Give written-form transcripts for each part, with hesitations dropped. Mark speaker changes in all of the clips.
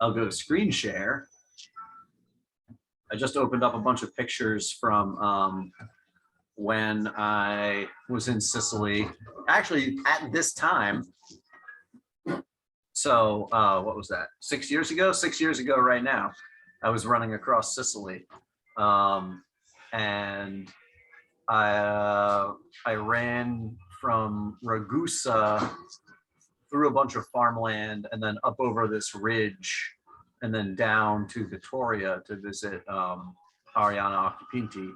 Speaker 1: I'll go to screen share. I just opened up a bunch of pictures from when I was in Sicily, actually at this time. So what was that? 6 years ago? 6 years ago right now, I was running across Sicily. And I ran from Ragusa through a bunch of farmland and then up over this ridge and then down to Vittoria to visit Ariana Occhipinti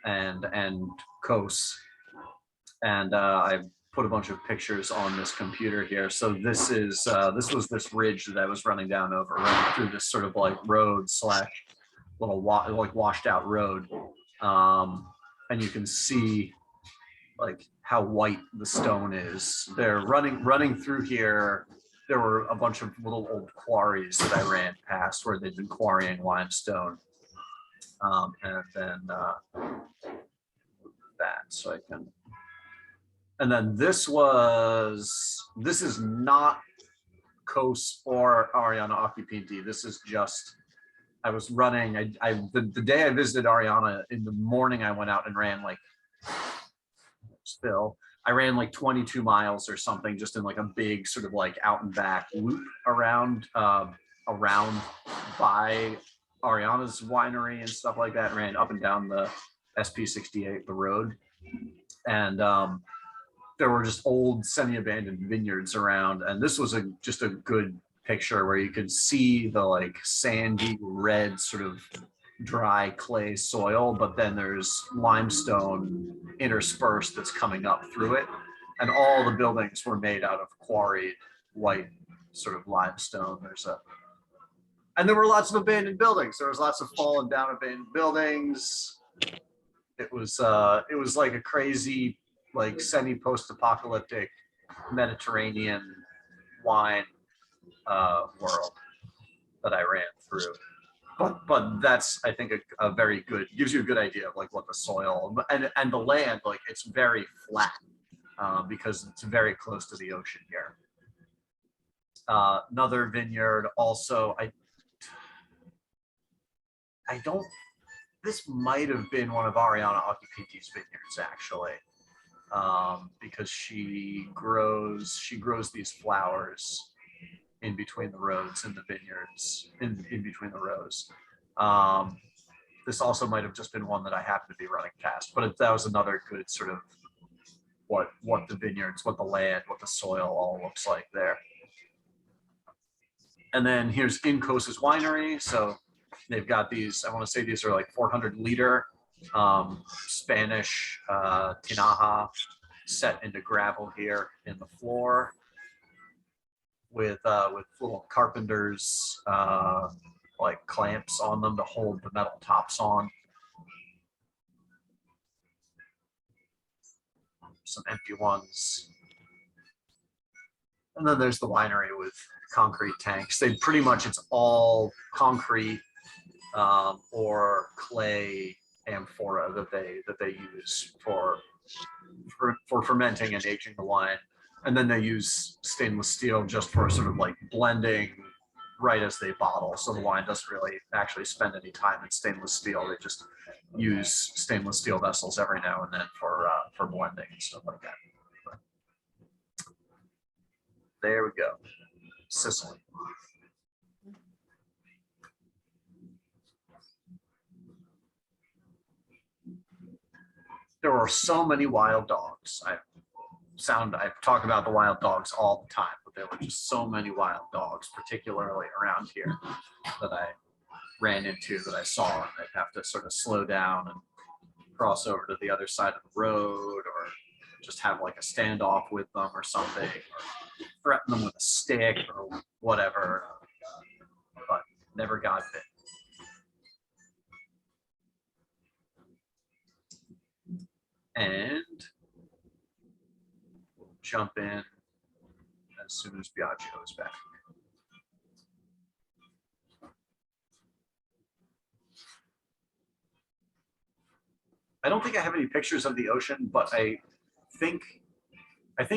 Speaker 1: and COS. And I put a bunch of pictures on this computer here. So this is this was this ridge that I was running down over, running through this sort of like road slash little like washed out road. And you can see like how white the stone is. They're running through here. There were a bunch of little old quarries that I ran past where they'd been quarrying limestone. And then that, so I can. And then this is not COS or Ariana Occhipinti. This is just, I was running, the day I visited Ariana, in the morning I went out and ran like, I ran like 22 miles or something, just in like a big sort of like out and back loop around by Ariana's winery and stuff like that. Ran up and down the SP68, the road. And there were just old semi-abandoned vineyards around. And this was just a good picture where you could see the like sandy red sort of dry clay soil, but then there's limestone interspersed that's coming up through it. And all the buildings were made out of quarried white sort of limestone. And there were lots of abandoned buildings. There was lots of fallen down abandoned buildings. It was like a crazy, like semi-post-apocalyptic Mediterranean wine world that I ran through. But that's, I think, a very good, gives you a good idea of like what the soil and the land, like it's very flat because it's very close to the ocean here. Another vineyard also, I don't, this might have been one of Ariana Occhipinti's vineyards actually, because she grows these flowers in between the roads in the vineyards, in between the rows. This also might have just been one that I happened to be running past, but that was another good sort of what the vineyards, what the land, what the soil all looks like there. And then here's in COS's winery. So they've got these, I want to say these are like 400 liter Spanish tinaja set into gravel here in the floor, with little carpenter's like clamps on them to hold the metal tops on. Some empty ones. And then there's the winery with concrete tanks. They pretty much, it's all concrete or clay amphora that they use for fermenting and aging the wine. And then they use stainless steel just for sort of like blending right as they bottle. So the wine doesn't really actually spend any time in stainless steel. They just use stainless steel vessels every now and then for blending and stuff like that. But there we go, Sicily. There were so many wild dogs. I talk about the wild dogs all the time, but there were just so many wild dogs, particularly around here, that I ran into, that I saw, and I'd have to sort of slow down and cross over to the other side of the road, or just have like a standoff with them or something, or threaten them with a stick or whatever, but never got bit. And we'll jump in as soon as Biagio is back. I don't think I have any pictures of the ocean, but I think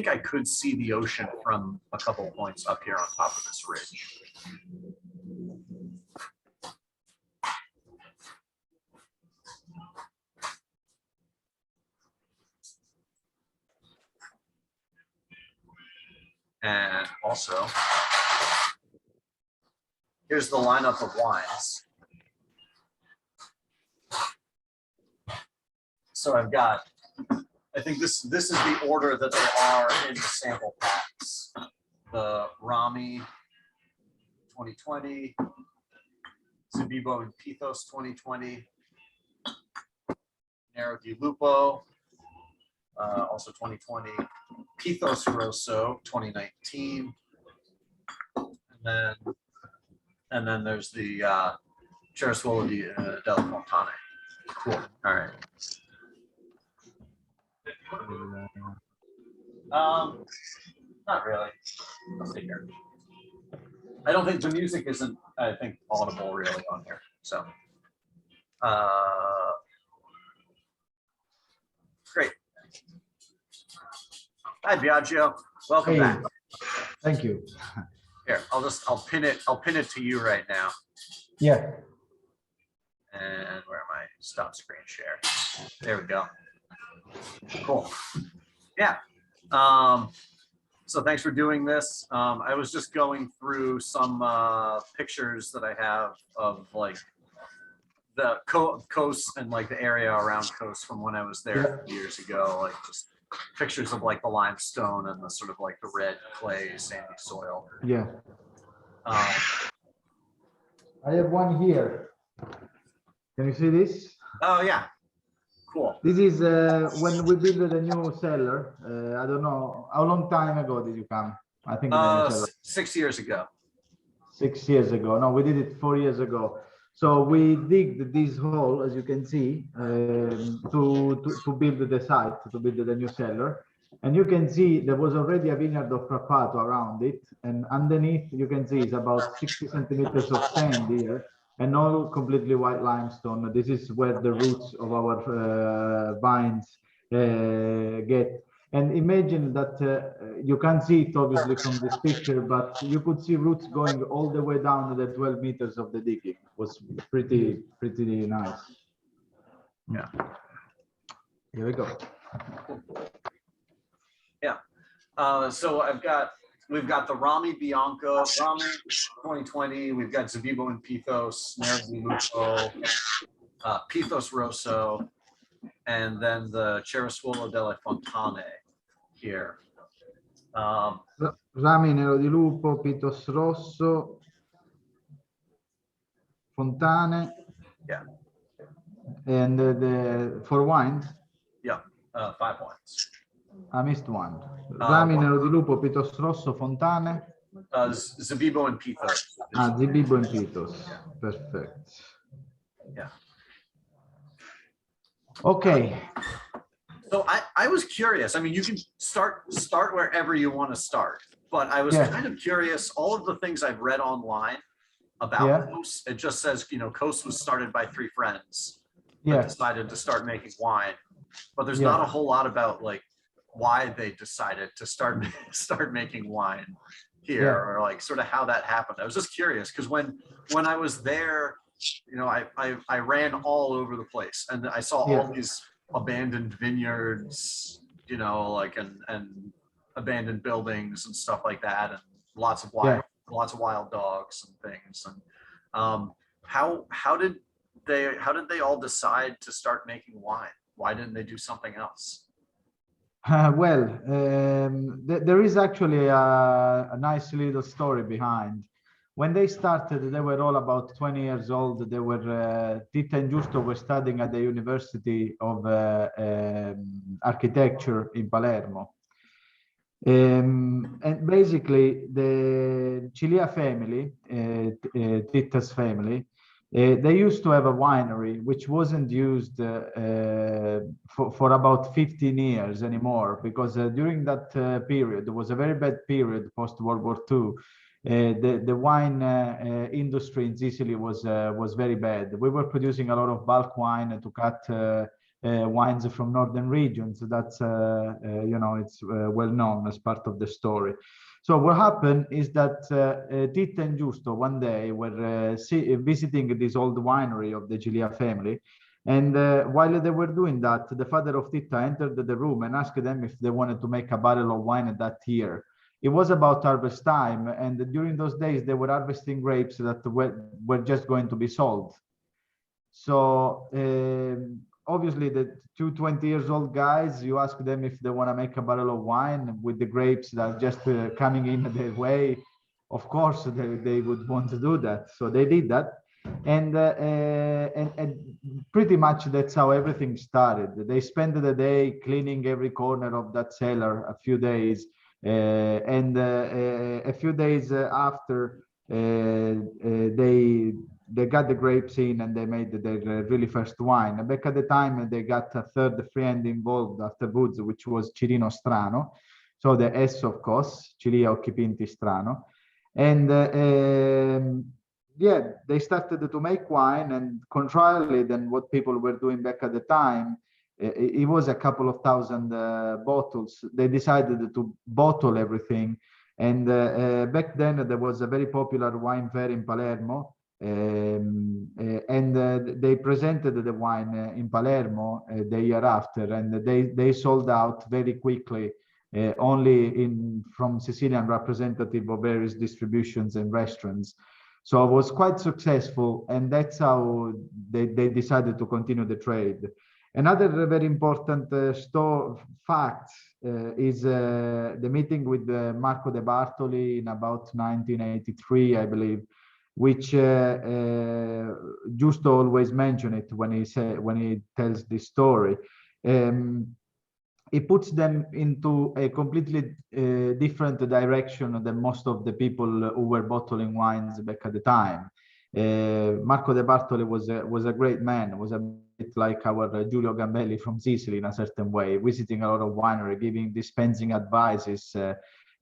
Speaker 1: I could see the ocean from a couple points up here on top of this ridge. And also, here's the lineup of wines. So I've got, I think this is the order that they are in the sample packs. The Rami 2020, Zabibo and Pithos 2020, Nero di Lupo, also 2020, Pithos Rosso 2019, and then there's the Cerasuolo di della Fontane. Cool. All right. Not really. Let's see here. I don't think the music isn't, I think, audible really on here. So, great. Hi, Biagio. Welcome back.
Speaker 2: Thank you.
Speaker 1: Here, I'll pin it to you right now.
Speaker 2: Yeah.
Speaker 1: And where am I? Stop screen share. There we go. Cool. Yeah. So thanks for doing this. I was just going through some pictures that I have of like the COS and like the area around COS from when I was there years ago, like just pictures of like the limestone and the sort of like the red clay sandy soil.
Speaker 2: Yeah. I have one here. Can you see this?
Speaker 1: Oh yeah. Cool.
Speaker 2: This is when we built a new cellar. I don't know how long time ago did you come? I think
Speaker 1: 6 years ago.
Speaker 2: 6 years ago. No, we did it 4 years ago. So we digged this hole, as you can see, to build the site, to build the new cellar. And you can see there was already a vineyard of Frappato around it. And underneath, you can see it's about 60 centimeters of sand here, and all completely white limestone. This is where the roots of our vines get. And imagine that you can't see it obviously from this picture, but you could see roots going all the way down to the 12 meters of the digging. It was pretty nice.
Speaker 1: Yeah.
Speaker 2: Here we go.
Speaker 1: Yeah. So we've got the Rami Bianco, Rami 2020. We've got Zabibo and Pithos, Nero di Lupo, Pithos Rosso, and then the Cerasuolo della Fontane here.
Speaker 2: Rami, Nero di Lupo, Pithos Rosso, Fontane.
Speaker 1: Yeah.
Speaker 2: And the 4 wines?
Speaker 1: Yeah, 5 wines.
Speaker 2: I missed one. Rami, Nero di Lupo, Pithos Rosso, Fontane.
Speaker 1: Zabibo and Pithos.
Speaker 2: Zabibo and Pithos. Yeah. Perfect.
Speaker 1: Yeah.
Speaker 2: Okay.
Speaker 1: So I was curious. I mean, you can start wherever you want to start, but I was kind of curious. All of the things I've read online about COS, it just says, you know, COS was started by 3 friends that decided to start making wine, but there's not a whole lot about like why they decided to start making wine here, or like sort of how that happened. I was just curious because when I was there, you know, I ran all over the place and I saw all these abandoned vineyards, you know, like and abandoned buildings and stuff like that, and lots of wild dogs and things. And how did they all decide to start making wine? Why didn't they do something else?
Speaker 2: There is actually a nice little story behind. When they started, they were all about 20 years old. They were, Tita and Giusto were studying at the University of Architecture in Palermo. And basically, the Cilia family, Tita's family, they used to have a winery which wasn't used for about 15 years anymore, because during that period, there was a very bad period post World War II. The wine industry in Sicily was very bad. We were producing a lot of bulk wine to cut wines from northern regions. That's you know, it's well known as part of the story. So what happened is that Tita and Giusto one day were visiting this old winery of the Cilia family. And while they were doing that, the father of Tita entered the room and asked them if they wanted to make a barrel of wine that year. it was about harvest time, and during those days they were harvesting grapes that were just going to be sold. So obviously the two 20-year-old guys, you ask them if they want to make a barrel of wine with the grapes that are just coming in their way. Of course, they would want to do that. So they did that. And pretty much that's how everything started. They spent the day cleaning every corner of that cellar a few days. And a few days after, they got the grapes in and they made their really first wine. Back at the time, they got a third friend involved afterwards, which was Cirino Strano. So the S of COS, Cili a Occhi Pinti Strano. And yeah, they started to make wine, and contrarily than what people were doing back at the time, it was a couple of thousand bottles. They decided to bottle everything. And back then there was a very popular wine fair in Palermo. They presented the wine in Palermo the year after, and they sold out very quickly, only from Sicilian representative of various distributions and restaurants. So it was quite successful, and that's how they decided to continue the trade. Another very important fact is the meeting with Marco De Bartoli in about 1983, I believe, which Giusto always mention it when he tells this story. It puts them into a completely different direction than most of the people who were bottling wines back at the time. Marco De Bartoli was a great man, was a bit like our Giulio Gambelli from Sicily in a certain way, visiting a lot of winery, dispensing advices,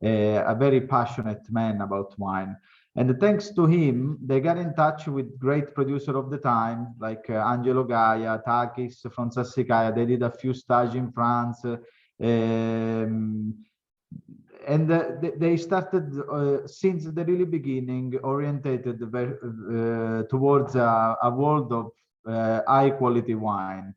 Speaker 2: a very passionate man about wine. And thanks to him, they got in touch with great producer of the time, like Angelo Gaia, Takis from Sassicaia. They did a few stages in France. And they started, since the really beginning, orientated towards a world of high quality wine.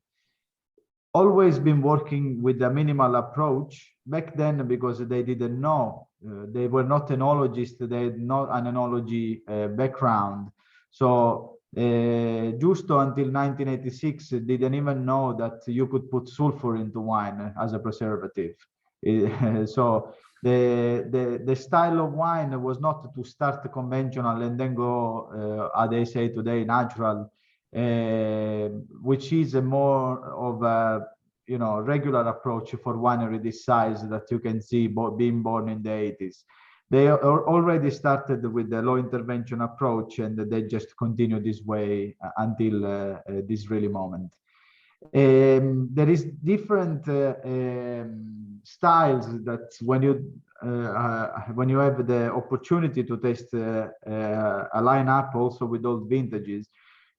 Speaker 2: Always been working with a minimal approach back then, because they didn't know. They were not enologists, they had not an enology background. So Giusto until 1986 didn't even know that you could put sulfur into wine as a preservative. So the style of wine was not to start conventional and then go, as they say today, natural, which is a more of a regular approach for winery this size that you can see being born in the 80s. They already started with the low intervention approach, and they just continue this way until this really moment. There is different styles that when you have the opportunity to taste a lineup also with old vintages,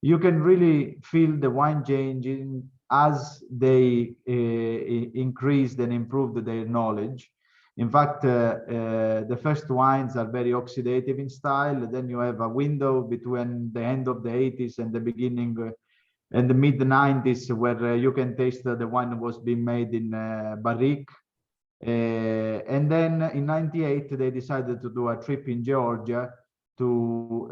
Speaker 2: you can really feel the wine changing as they increased and improved their knowledge. In fact, the first wines are very oxidative in style. Then you have a window between the end of the 80s and the beginning and the mid 90s, where you can taste that the wine was being made in barrique. And then in 98, they decided to do a trip in Georgia to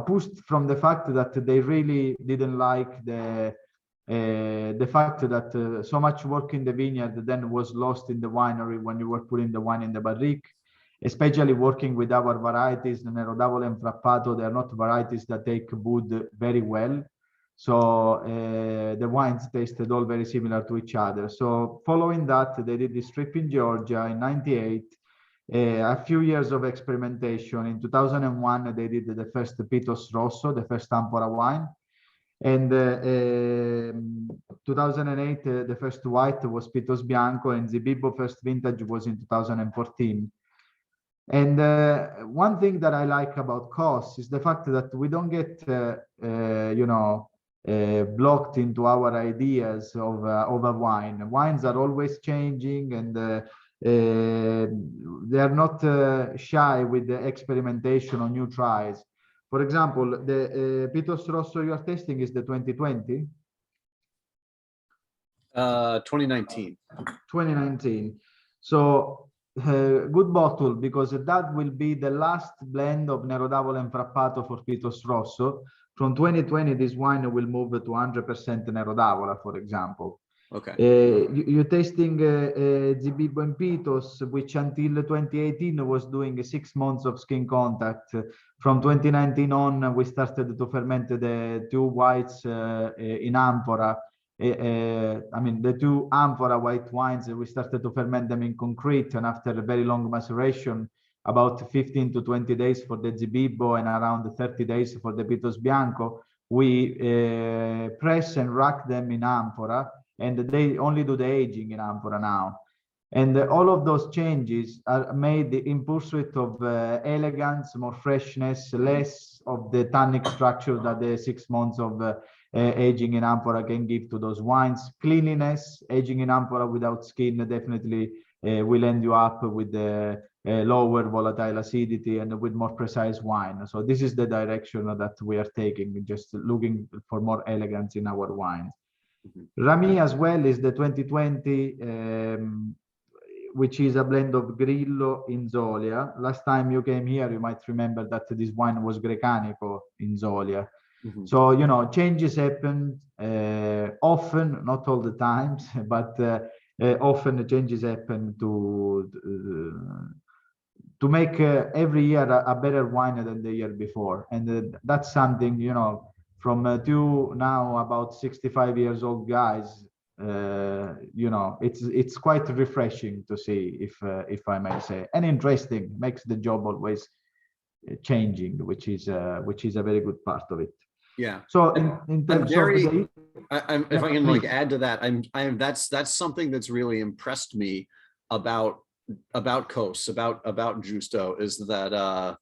Speaker 2: pushed from the fact that they really didn't like the fact that so much work in the vineyard then was lost in the winery when you were putting the wine in the barrique, especially working with our varieties, Nero d'Avola and Frappato. They are not varieties that take wood very well. So the wines tasted all very similar to each other. So following that, they did this trip in Georgia in 98. A few years of experimentation. In 2001, they did the first Pitos Rosso, the first amphora wine. And 2008, the first white was Pitos Bianco, and the Bibbo first vintage was in 2014. And one thing that I like about COS is the fact that we don't get, blocked into our ideas of a wine. Wines are always changing, and they are not shy with the experimentation or new tries. For example, the Pitos Rosso you are tasting is the 2020?
Speaker 1: 2019.
Speaker 2: 2019. So good bottle, because that will be the last blend of Nero d'Avola and Frappato for Pitos Rosso. From 2020, this wine will move to 100% Nero d'Avola, for example.
Speaker 1: Okay.
Speaker 2: You're tasting Zibibbo and Pitos, which until 2018 was doing 6 months of skin contact. From 2019 on, we started to ferment the two whites in amphora. I mean, the two amphora white wines, we started to ferment them in concrete, and after a very long maceration, about 15 to 20 days for the Zibibbo and around 30 days for the Pitos Bianco, we press and rack them in amphora, and they only do the aging in amphora now. And all of those changes are made in pursuit of elegance, more freshness, less of the tannic structure that the 6 months of aging in amphora can give to those wines. Cleanliness, aging in amphora without skin definitely will end you up with the lower volatile acidity and with more precise wine. So this is the direction that we are taking, just looking for more elegance in our wines. Rami as well is the 2020, which is a blend of Grillo in Zolia. Last time you came here, you might remember that this wine was Grecanico in Zolia. So, you know, changes happen often, not all the times, but often changes happen to make every year a better wine than the year before. And that's something, you know, from two now about 65 years old guys, you know, it's quite refreshing to see, if I may say, and interesting, makes the job always changing, which is a very good part of it.
Speaker 1: Yeah.
Speaker 2: So in terms of the,
Speaker 1: if I can like add to that, that's something that's really impressed me about COS, about Giusto, is that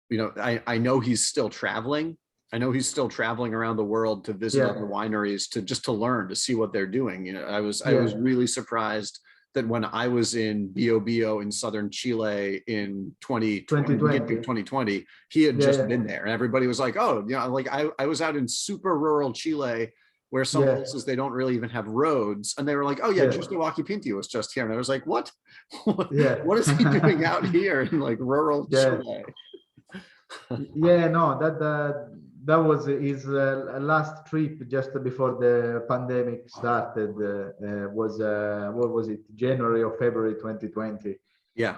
Speaker 1: you know, I know he's still traveling. I know he's still traveling around the world to visit other wineries, to learn, to see what they're doing. You know, I was really surprised that when I was in Bio in southern Chile in 2020, he had just been there, and everybody was like, oh, you know, like I was out in super rural Chile where some places they don't really even have roads, and they were like, oh yeah, Giusto Pinti was just here, and I was like, what what is he doing out here in like rural Chile?
Speaker 2: No, that was his last trip just before the pandemic started. Was what was it, January or February 2020?
Speaker 1: Yeah,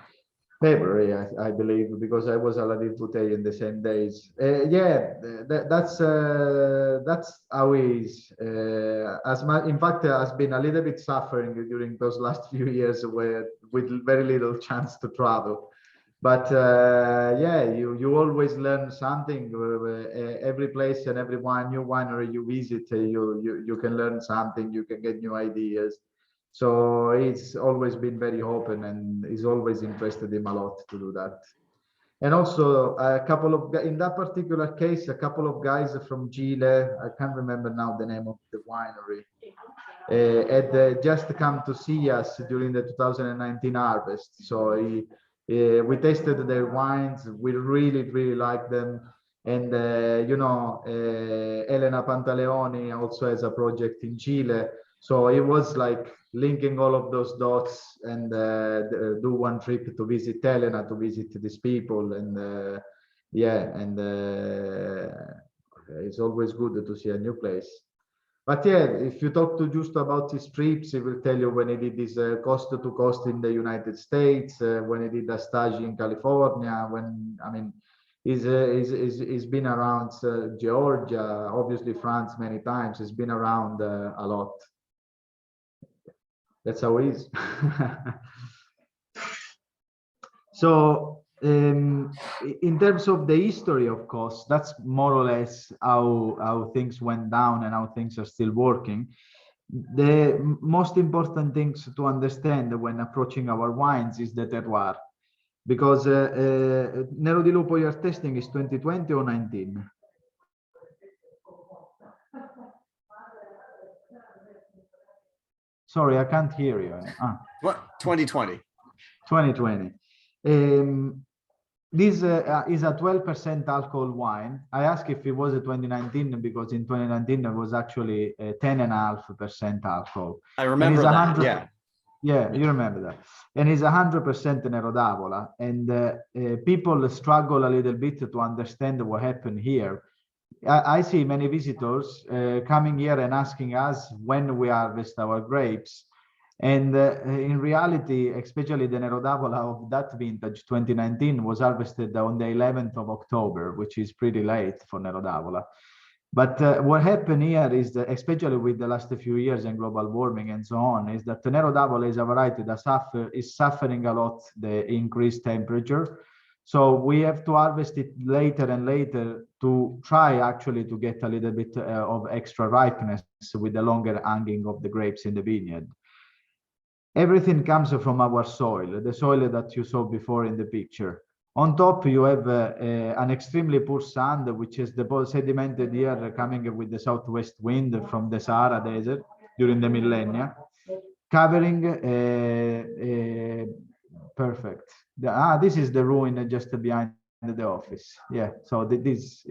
Speaker 2: February, I believe, because I was a la Bouteille in the same days. That's how he is. In fact, has been a little bit suffering during those last few years, with very little chance to travel. But you always learn something. Every place and every new winery you visit, you can learn something. You can get new ideas. So he's always been very open, and he's always interested him a lot to do that. And also in that particular case, a couple of guys from Chile, I can't remember now the name of the winery, had just come to see us during the 2019 harvest. So we tasted their wines. We really liked them. And you know, Elena Pantaleoni also has a project in Chile. So it was like linking all of those dots, and do one trip to visit Elena, to visit these people, and it's always good to see a new place. But yeah, if you talk to Giusto about his trips, he will tell you when he did his coast to coast in the United States, when he did a stage in California, he's been around Georgia, obviously France many times. He's been around a lot. That's how it is. So in terms of the history of COS, that's more or less how things went down and how things are still working. The most important things to understand when approaching our wines is the terroir, because Nero di Lupo you're testing is 2020 or 19? Sorry, I can't hear you.
Speaker 1: What? 2020.
Speaker 2: 2020. This is a 12% alcohol wine. I asked if it was a 2019 because in 2019 it was actually 10.5% alcohol.
Speaker 1: I remember that.
Speaker 2: Yeah, you remember that. And it's 100% Nero d'Avola. And people struggle a little bit to understand what happened here. I see many visitors coming here and asking us when we harvest our grapes. And in reality, especially the Nero d'Avola of that vintage, 2019, was harvested on the 11th of October, which is pretty late for Nero d'Avola. But what happened here is that, especially with the last few years and global warming and so on, is that the Nero d'Avola is a variety that is suffering a lot the increased temperature. So we have to harvest it later and later to try actually to get a little bit of extra ripeness with the longer hanging of the grapes in the vineyard. Everything comes from our soil, the soil that you saw before in the picture. On top, you have an extremely poor sand, which is the sedimented here coming with the southwest wind from the Sahara Desert during the millennia, covering perfect. This is the ruin just behind the office. Yeah, so this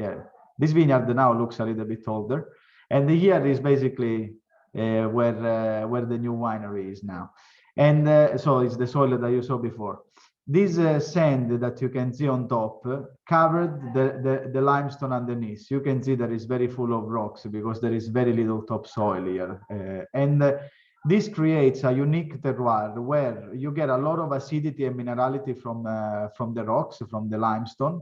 Speaker 2: vineyard now looks a little bit older, and here is basically where the new winery is now. And so it's the soil that you saw before. This sand that you can see on top covered the limestone underneath. You can see that it's very full of rocks because there is very little topsoil here. This creates a unique terroir where you get a lot of acidity and minerality from the rocks, from the limestone.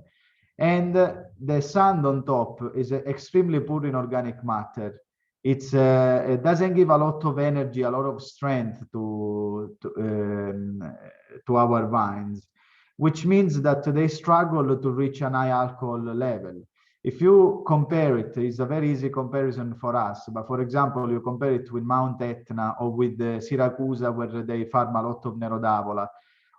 Speaker 2: And the sand on top is extremely poor in organic matter. It doesn't give a lot of energy, a lot of strength to our vines, which means that they struggle to reach an high alcohol level. If you compare it, it's a very easy comparison for us. But for example, you compare it with Mount Etna or with the Syracuse, where they farm a lot of Nero d'Avola.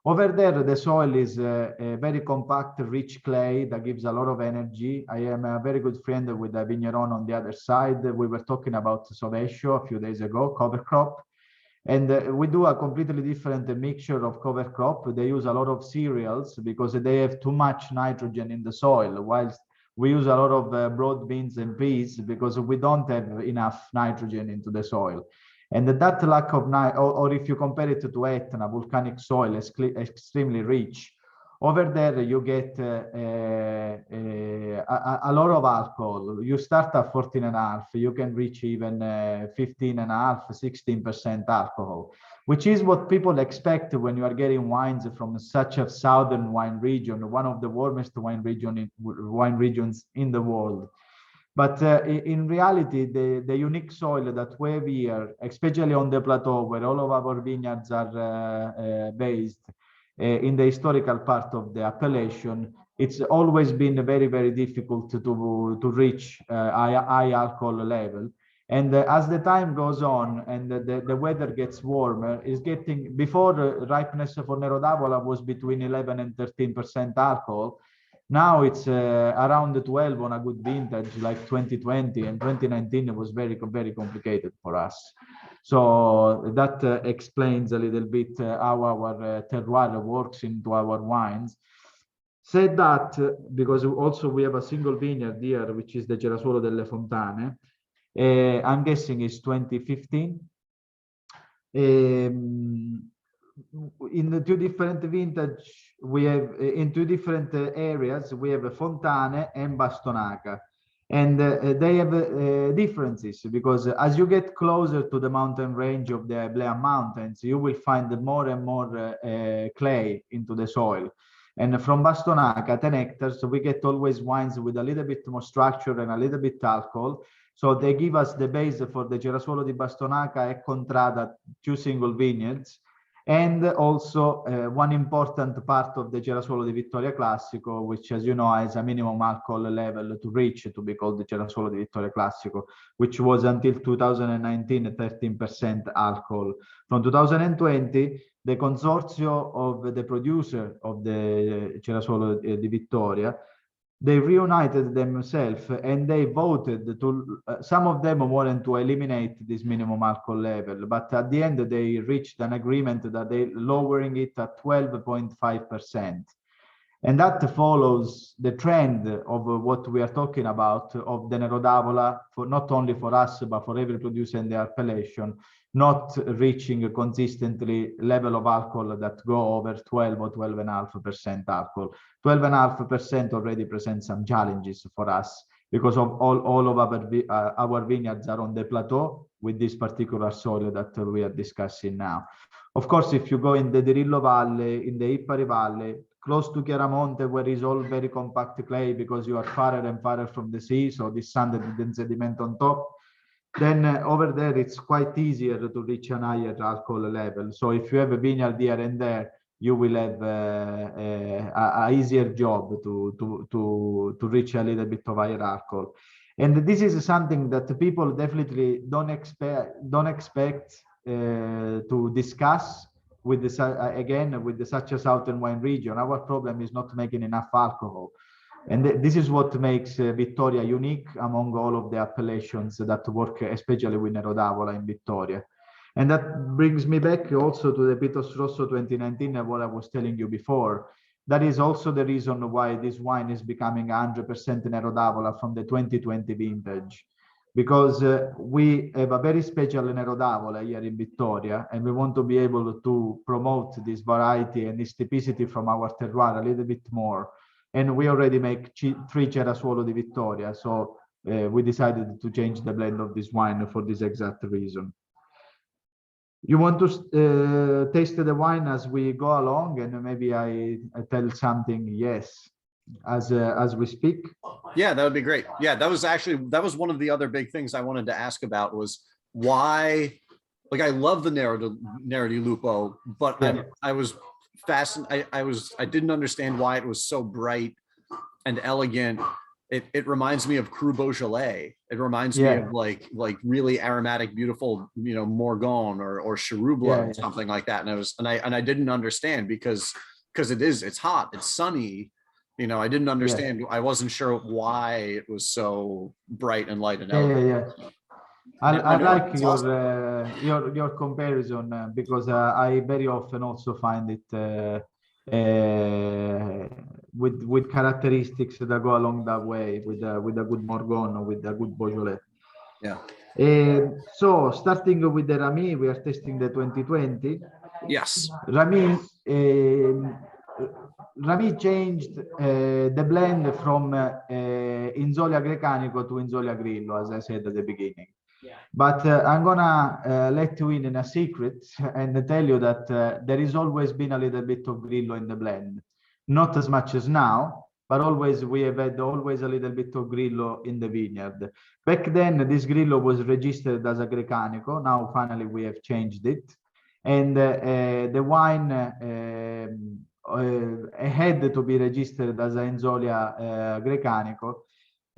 Speaker 2: Over there, the soil is a very compact, rich clay that gives a lot of energy. I am a very good friend with a vigneron on the other side. We were talking about Sovescio a few days ago, cover crop. And we do a completely different mixture of cover crop. They use a lot of cereals because they have too much nitrogen in the soil, whilst we use a lot of broad beans and peas because we don't have enough nitrogen into the soil. And that lack of or if you compare it to Etna, volcanic soil is extremely rich. Over there, you get a lot of alcohol. You start at 14.5, you can reach even 15.5, 16% alcohol, which is what people expect when you are getting wines from such a southern wine region, one of the warmest wine regions in the world. But in reality, the unique soil that we have here, especially on the plateau where all of our vineyards are based, in the historical part of the appellation, it's always been very, very difficult to reach high alcohol level. And as the time goes on and the weather gets warmer, is getting, before ripeness for Nero d'Avola was between 11 and 13% alcohol. Now it's around 12 on a good vintage like 2020, and 2019 was very, very complicated for us. So that explains a little bit how our terroir works into our wines. Said that, because also we have a single vineyard here, which is the Cerasuolo delle Fontane. I'm guessing it's 2015. In the two different vintage, we have in two different areas, we have Fontane and Bastonaca. And they have differences because as you get closer to the mountain range of the Iberian Mountains, you will find more and more clay into the soil. And from Bastonaca, 10 hectares, we get always wines with a little bit more structure and a little bit alcohol. So they give us the base for the Cerasuolo di Bastonaca e Contrada, two single vineyards. And also one important part of the Cerasuolo di Vittoria Classico, which, as you know, has a minimum alcohol level to reach to be called the Cerasuolo di Vittoria Classico, which was until 2019 13% alcohol. From 2020, the consortium of the producer of the Cerasuolo di Vittoria, they reunited themselves and they voted to, some of them wanted to eliminate this minimum alcohol level, but at the end they reached an agreement that they lowering it at 12.5%. And that follows the trend of what we are talking about of the Nero d'Avola, for not only for us, but for every producer in the appellation, not reaching consistently level of alcohol that go over 12 or 12.5% alcohol. 12.5% already presents some challenges for us because of all of our vineyards are on the plateau with this particular soil that we are discussing now. Of course, if you go in the Dirillo Valley, in the Ipari Valley, close to Chiaramonte, where is all very compact clay because you are farther and farther from the sea, so this sand and sediment on top, then over there it's quite easier to reach an higher alcohol level. So if you have a vineyard here and there, you will have a easier job to reach a little bit of higher alcohol. And this is something that people definitely don't expect to discuss with the again with the such a southern wine region. Our problem is not making enough alcohol, and this is what makes Vittoria unique among all of the appellations that work, especially with Nero d'Avola in Vittoria. And that brings me back also to the Pitos Rosso 2019 and what I was telling you before. That is also the reason why this wine is becoming 100% Nero d'Avola from the 2020 vintage, because we have a very special Nero d'Avola here in Vittoria, and we want to be able to promote this variety and this typicity from our terroir a little bit more. And we already make 3 Cerasuolo di Vittoria, so we decided to change the blend of this wine for this exact reason. You want to taste the wine as we go along, and maybe I tell something, yes, as we speak?
Speaker 1: Yeah, that would be great. Yeah, that was one of the other big things I wanted to ask about was why, like, I love the Nero di Lupo, but yeah. I was fascinated. I didn't understand why it was so bright and elegant. It reminds me of Cru Beaujolais. It reminds me of like really aromatic, beautiful, you know, Morgon or Cherubla or something like that. And I didn't understand because it's hot, it's sunny. You know, I didn't understand. I wasn't sure why it was so bright and light and elegant.
Speaker 2: I like your comparison because I very often also find it with characteristics that go along that way with a good Morgon or with a good Beaujolais.
Speaker 1: Yeah.
Speaker 2: So starting with the Rami, we are testing the 2020.
Speaker 1: Yes.
Speaker 2: Rami changed the blend from Inzolia Grecanico to Inzolia Grillo, as I said at the beginning. But I'm gonna let you in a secret and tell you that there has always been a little bit of Grillo in the blend. Not as much as now, but always we have had always a little bit of Grillo in the vineyard. Back then, this Grillo was registered as a Grecanico. Now, finally, we have changed it. And the wine had to be registered as an Inzolia Grecanico.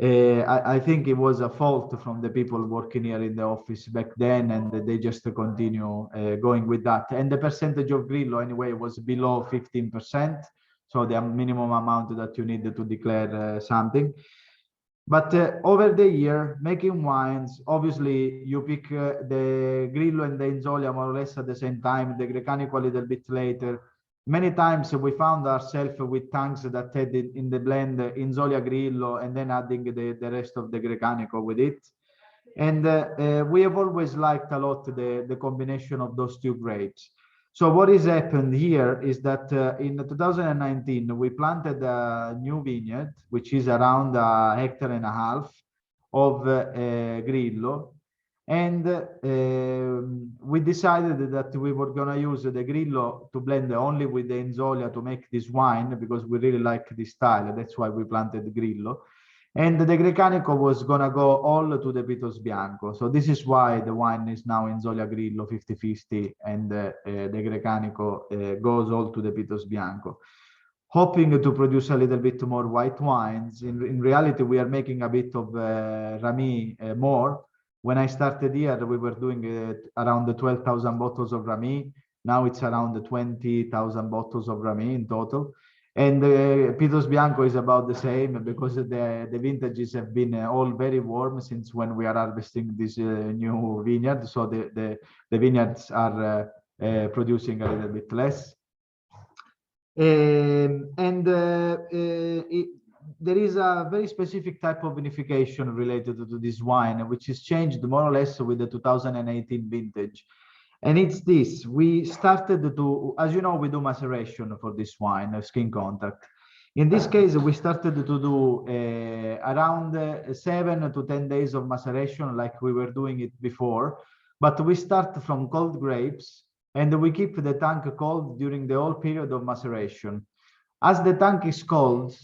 Speaker 2: I think it was a fault from the people working here in the office back then, and they just continue going with that. And the percentage of Grillo anyway was below 15%, so the minimum amount that you need to declare something. But over the year, making wines, obviously you pick the Grillo and the Inzolia more or less at the same time, the Grecanico a little bit later. Many times we found ourselves with tanks that had in the blend Inzolia Grillo and then adding the rest of the Grecanico with it. And we have always liked a lot the combination of those two grapes. So what has happened here is that in 2019, we planted a new vineyard, which is around 1.5 hectares of Grillo. And we decided that we were going to use the Grillo to blend only with the Inzolia to make this wine because we really like this style. That's why we planted Grillo. And the Grecanico was going to go all to the Pitos Bianco. So this is why the wine is now Inzolia Grillo 50-50 and the Grecanico goes all to the Pitos Bianco. Hoping to produce a little bit more white wines. In reality, we are making a bit of Rami more. When I started here, we were doing around 12,000 bottles of Rami. Now it's around 20,000 bottles of Rami in total. And Pitos Bianco is about the same because the vintages have been all very warm since when we are harvesting this new vineyard. So the vineyards are producing a little bit less. There is a very specific type of vinification related to this wine, which is changed more or less with the 2018 vintage. And it's this: we started to, as you know, we do maceration for this wine, skin contact. In this case, we started to do around 7 to 10 days of maceration, like we were doing it before. But we start from cold grapes, and we keep the tank cold during the whole period of maceration. As the tank is cold,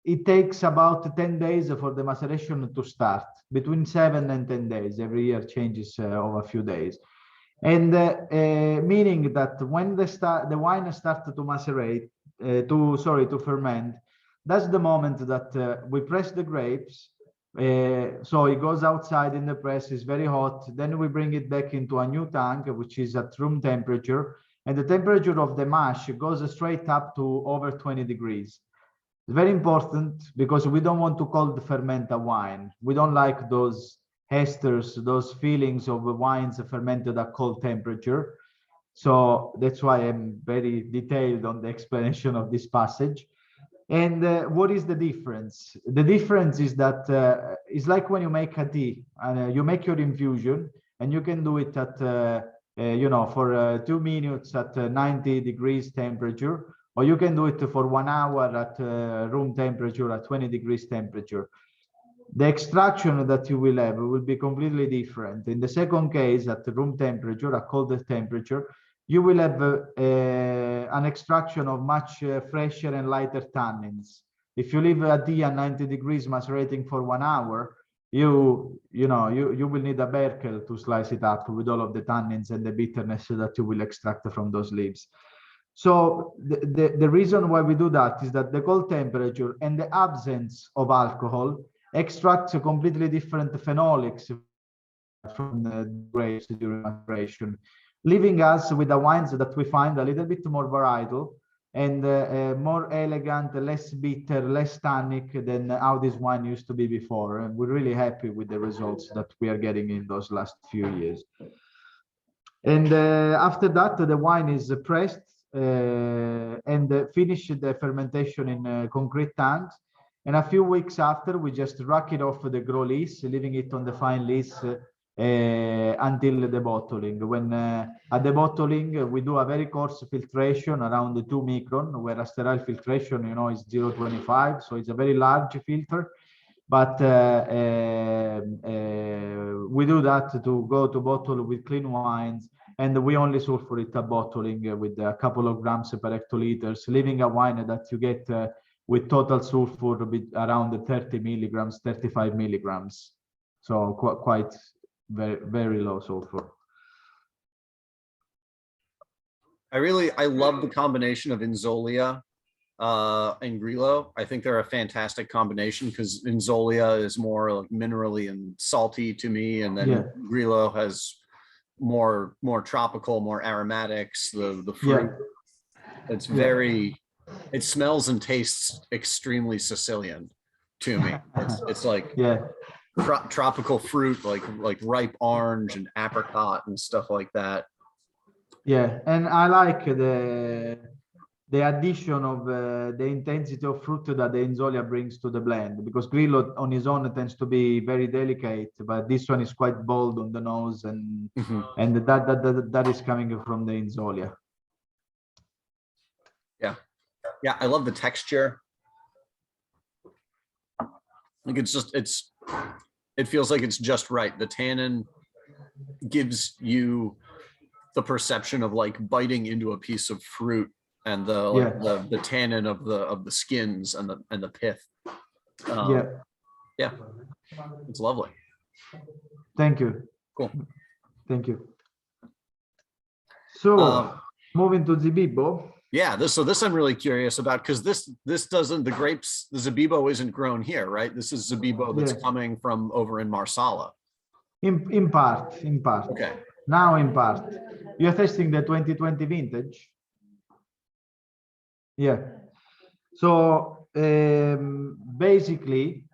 Speaker 2: it takes about 10 days for the maceration to start, between 7 and 10 days. Every year changes over a few days. And meaning that when the wine starts to macerate, to ferment, that's the moment that we press the grapes. So it goes outside in the press, it's very hot. Then we bring it back into a new tank, which is at room temperature. And the temperature of the mash goes straight up to over 20 degrees. It's very important because we don't want to cold ferment a wine. We don't like those esters, those feelings of wines fermented at cold temperature. So that's why I'm very detailed on the explanation of this passage. And what is the difference? The difference is that it's like when you make a tea and you make your infusion, and you can do it at, for 2 minutes at 90 degrees temperature, or you can do it for 1 hour at room temperature at 20 degrees temperature. The extraction that you will have will be completely different. In the second case, at room temperature, at colder temperature, you will have an extraction of much fresher and lighter tannins. If you leave a tea at 90 degrees macerating for 1 hour, you will need a Berkel to slice it up with all of the tannins and the bitterness that you will extract from those leaves. So the reason why we do that is that the cold temperature and the absence of alcohol extracts a completely different phenolics from the grapes during maceration, leaving us with the wines that we find a little bit more varietal and more elegant, less bitter, less tannic than how this wine used to be before. And we're really happy with the results that we are getting in those last few years. And after that, the wine is pressed and finish the fermentation in concrete tanks. And a few weeks after, we just rack it off the gros lees, leaving it on the fine lees until the bottling. When at the bottling, we do a very coarse filtration around the 2 micron, where a sterile filtration, is 0.25. So it's a very large filter. But we do that to go to bottle with clean wines, and we only sulfur it at bottling with a couple of grams per hectoliters, leaving a wine that you get with total sulfur around 30 milligrams, 35 milligrams. So quite very, very low sulfur.
Speaker 1: I love the combination of Inzolia and Grillo. I think they're a fantastic combination because Inzolia is more like minerally and salty to me, and then Grillo has more tropical, more aromatics. The fruit, it's very, it smells and tastes extremely Sicilian to me. It's like tropical fruit, like ripe orange and apricot and stuff like that.
Speaker 2: Yeah, and I like the addition of the intensity of fruit that the Inzolia brings to the blend, because Grillo on his own tends to be very delicate, but this one is quite bold on the nose, and and that is coming from the Inzolia.
Speaker 1: Yeah, I love the texture. Like it feels like it's just right. The tannin gives you the perception of like biting into a piece of fruit, and the tannin of the skins and the pith. Yeah, it's lovely.
Speaker 2: Thank you.
Speaker 1: Cool.
Speaker 2: Thank you. So moving to Zibibo.
Speaker 1: Yeah, this I'm really curious about, because this doesn't, the grapes, the Zibibo isn't grown here, right? This is Zibibo that's coming from over in Marsala.
Speaker 2: In part.
Speaker 1: Okay.
Speaker 2: Now in part. You're testing the 2020 vintage? Yeah. So basically,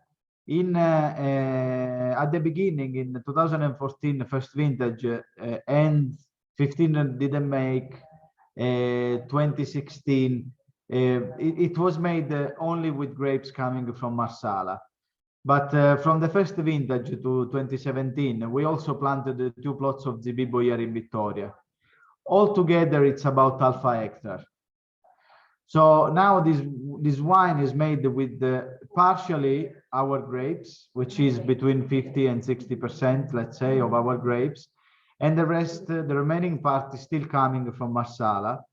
Speaker 2: at the beginning in 2014, the first vintage, and 15 didn't make, 2016 It was made only with grapes coming from Marsala. But from the first vintage to 2017, we also planted 2 plots of Zibibbo here in Vittoria. Altogether, it's about half a hectare. So now this wine is made with partially our grapes, which is between 50 and 60%, let's say, of our grapes. And the rest, the remaining part is still coming from Marsala.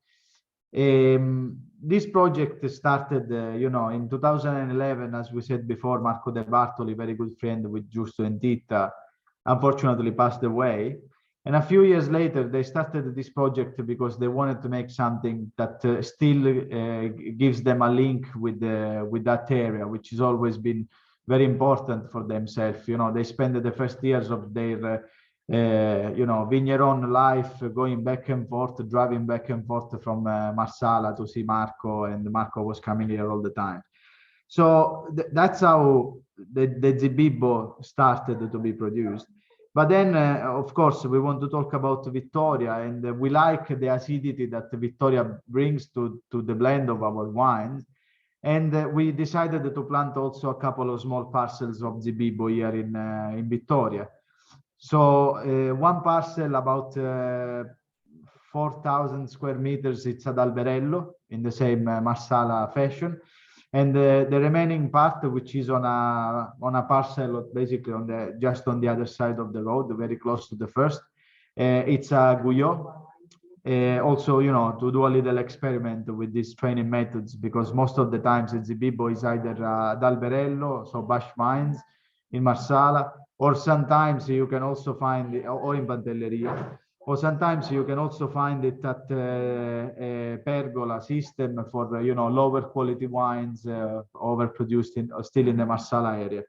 Speaker 2: This project started, in 2011, as we said before. Marco De Bartoli, very good friend with Giusto and Tita, unfortunately passed away. And a few years later, they started this project because they wanted to make something that still gives them a link with that area, which has always been very important for themselves. They spent the first years of their vigneron life going back and forth, driving back and forth from Marsala to see Marco, and Marco was coming here all the time. So that's how the Zibibbo started to be produced. But then, of course, we want to talk about Vittoria, and we like the acidity that Vittoria brings to the blend of our wines. And we decided to plant also a couple of small parcels of Zibibbo here in Vittoria. So one parcel, about 4,000 square meters, it's at Alberello in the same Marsala fashion. And the remaining part, which is on a parcel basically just on the other side of the road, very close to the first, it's a Guyot. Also, to do a little experiment with these training methods, because most of the times Zibibbo is either ad Alberello, so Bash Vines in Marsala, or sometimes you can also find it, or in Pantelleria, or sometimes you can also find it at a pergola system for lower quality wines overproduced still in the Marsala area.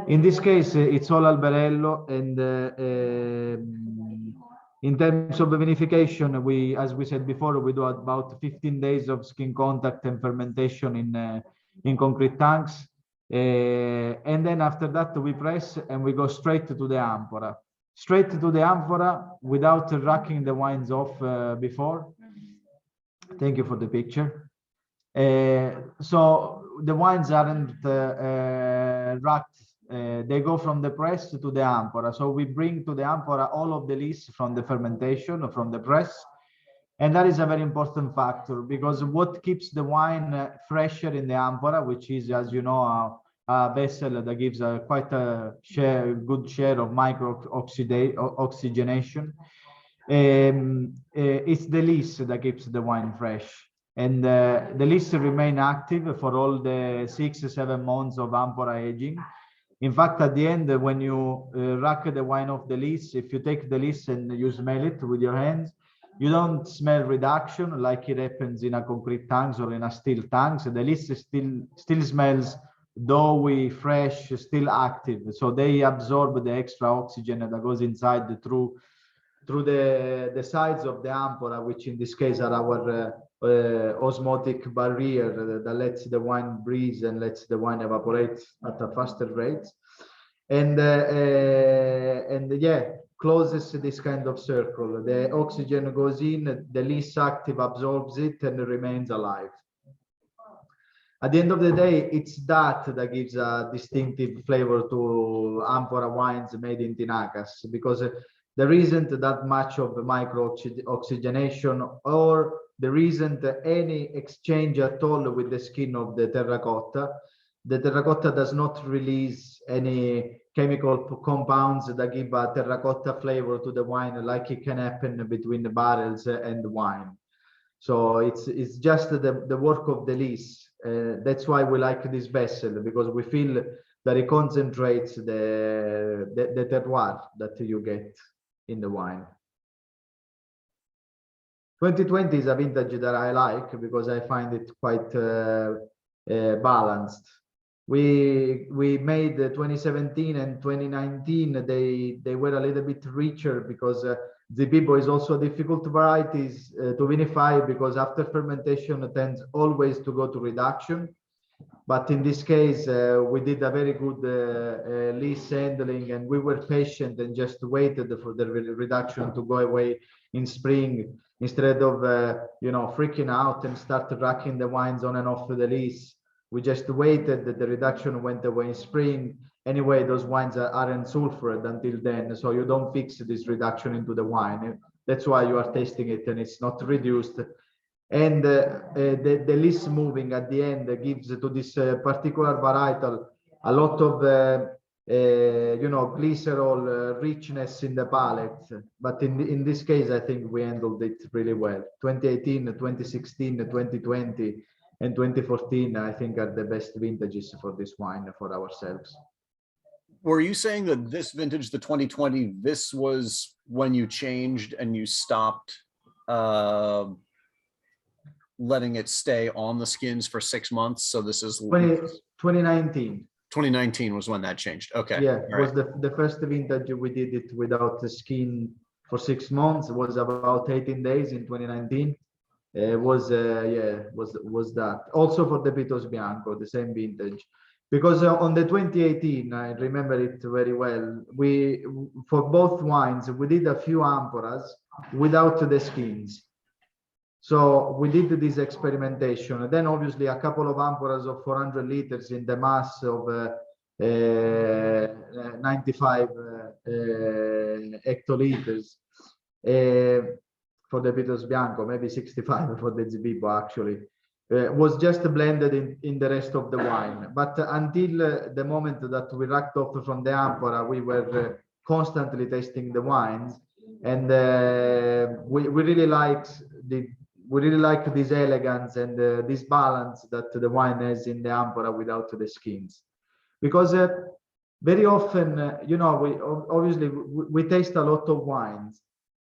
Speaker 2: In this case, it's all Alberello, and in terms of vinification, as we said before, we do about 15 days of skin contact and fermentation in concrete tanks. And then after that, we press and we go straight to the amphora. Straight to the amphora without racking the wines off before. Thank you for the picture. So the wines aren't racked. They go from the press to the amphora. So we bring to the amphora all of the lees from the fermentation, from the press. And that is a very important factor, because what keeps the wine fresher in the amphora, which is, as you know, a vessel that gives quite a good share of micro oxygenation. It's the lees that keeps the wine fresh. And the lees remain active for all the 6 or 7 months of amphora aging. In fact, at the end, when you rack the wine off the lees, if you take the lees and you smell it with your hands, you don't smell reduction like it happens in a concrete tanks or in a steel tanks. The lees still smells doughy, fresh, still active. So they absorb the extra oxygen that goes inside through the sides of the amphora, which in this case are our osmotic barrier that lets the wine breathe and lets the wine evaporate at a faster rate. And yeah, closes this kind of circle. The oxygen goes in, the least active absorbs it and remains alive. At the end of the day, it's that gives a distinctive flavor to amphora wines made in Tinakas, because there isn't that much of the micro oxygenation, or there isn't any exchange at all with the skin of the terracotta. The terracotta does not release any chemical compounds that give a terracotta flavor to the wine, like it can happen between the barrels and the wine. So it's just the work of the lees. That's why we like this vessel, because we feel that it concentrates the terroir that you get in the wine. 2020 is a vintage that I like because I find it quite balanced. We made 2017 and 2019. They were a little bit richer because Zibibbo is also a difficult varieties to vinify, because after fermentation it tends always to go to reduction. But in this case, we did a very good lees handling, and we were patient and just waited for the reduction to go away in spring. Instead of freaking out and start racking the wines on and off the lees, we just waited that the reduction went away in spring. Anyway, those wines aren't sulfured until then, so you don't fix this reduction into the wine. That's why you are tasting it and it's not reduced. And the lees moving at the end gives to this particular varietal a lot of glycerol richness in the palate. But in this case, I think we handled it really well. 2018, 2016, 2020, and 2014, I think, are the best vintages for this wine for ourselves.
Speaker 1: Were you saying that this vintage, the 2020, this was when you changed and you stopped letting it stay on the skins for 6 months? So this is
Speaker 2: 2019.
Speaker 1: 2019 was when that changed. Okay.
Speaker 2: Yeah, it was the first vintage we did it without the skin for 6 months. It was about 18 days in 2019. Was that also for the Pitos Bianco, the same vintage? Because on the 2018, I remember it very well. We, for both wines, we did a few amphoras without the skins. So we did this experimentation. And then obviously a couple of amphoras of 400 liters in the mass of 95 hectoliters for the Pitos Bianco, maybe 65 for the Zibibbo actually. Was just blended in the rest of the wine. But until the moment that we racked off from the amphora, we were constantly tasting the wines, and we really liked this elegance and this balance that the wine has in the amphora without the skins. Because very often, we taste a lot of wines,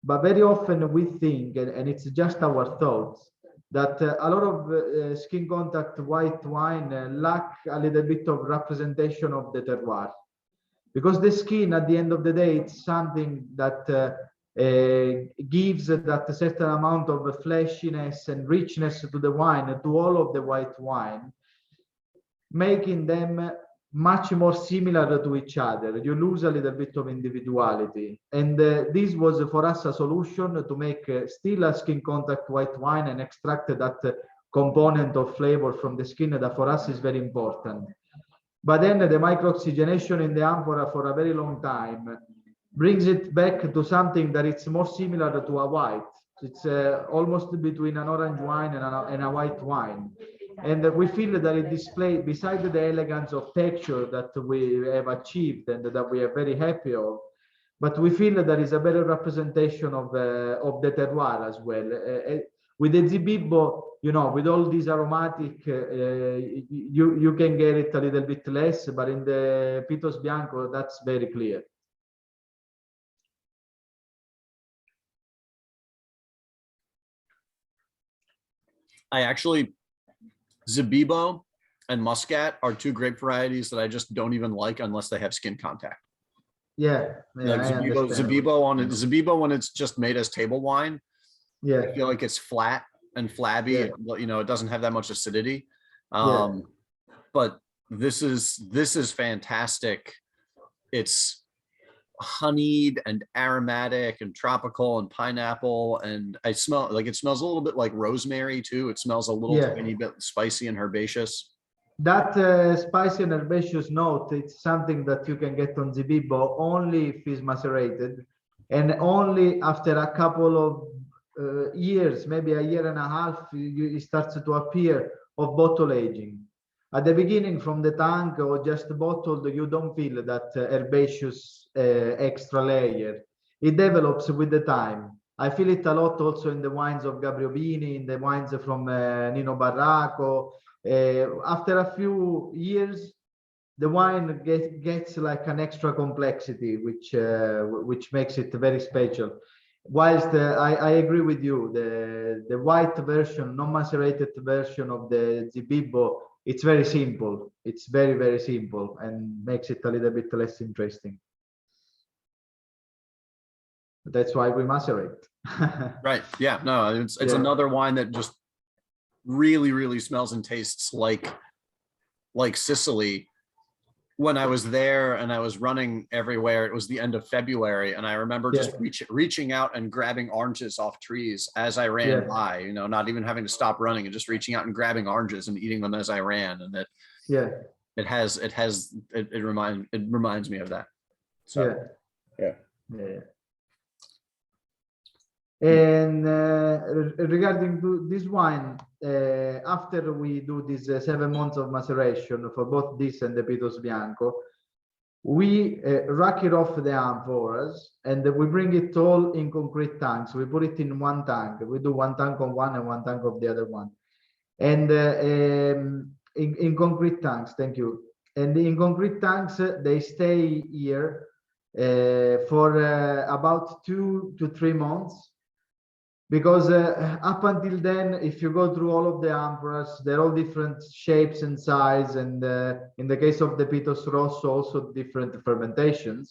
Speaker 2: but very often we think, and it's just our thoughts, that a lot of skin contact white wine lack a little bit of representation of the terroir. Because the skin, at the end of the day, it's something that gives that certain amount of fleshiness and richness to the wine, to all of the white wine, making them much more similar to each other. You lose a little bit of individuality. And this was for us a solution to make still a skin contact white wine and extract that component of flavor from the skin that for us is very important. But then the micro-oxygenation in the amphora for a very long time brings it back to something that it's more similar to a white. It's almost between an orange wine and a white wine. And we feel that it displays, besides the elegance of texture that we have achieved and that we are very happy of, but we feel that there is a better representation of the terroir as well. With the Zibibbo, with all these aromatic, you can get it a little bit less, but in the Pitos Bianco, that's very clear.
Speaker 1: I actually, Zibibbo and Muscat are two grape varieties that I just don't even like unless they have skin contact.
Speaker 2: Yeah,
Speaker 1: like Zibibbo when it's just made as table wine.
Speaker 2: Yeah,
Speaker 1: I feel like it's flat and flabby.
Speaker 2: Yeah.
Speaker 1: It doesn't have that much acidity.
Speaker 2: Yeah.
Speaker 1: But this is fantastic. It's honeyed and aromatic and tropical and pineapple, and it smells a little bit like rosemary too. It smells a little tiny bit spicy and herbaceous. That
Speaker 2: spicy and herbaceous note, it's something that you can get on Zibibbo only if it's macerated, and only after a couple of years, maybe a year and a half, it starts to appear of bottle aging. At the beginning, from the tank or just bottled, you don't feel that herbaceous extra layer. It develops with the time. I feel it a lot also in the wines of Gabriobini, in the wines from Nino Barraco. After a few years, the wine gets like an extra complexity, which makes it very special. Whilst I agree with you, the white version, non-macerated version of the Zibibbo, it's very simple. It's very, very simple and makes it a little bit less interesting. That's why we macerate.
Speaker 1: Right. Yeah. No, it's another wine that just really, really smells and tastes like Sicily when I was there and I was running everywhere, it was the end of February, and I remember just reaching out and grabbing oranges off trees as I ran by, you know, not even having to stop running and just reaching out and grabbing oranges and eating them as I ran. And it reminds me of that. So yeah.
Speaker 2: And regarding this wine, after we do this 7 months of maceration for both this and the Pitos Bianco, we rack it off the amphoras and we bring it all in concrete tanks. We put it in one tank. We do one tank on one and one tank of the other one. And in concrete tanks, thank you. And in concrete tanks, they stay here for about 2 to 3 months. Because up until then, if you go through all of the amphoras, they're all different shapes and size. And in the case of the Pitos Rosso, also different fermentations.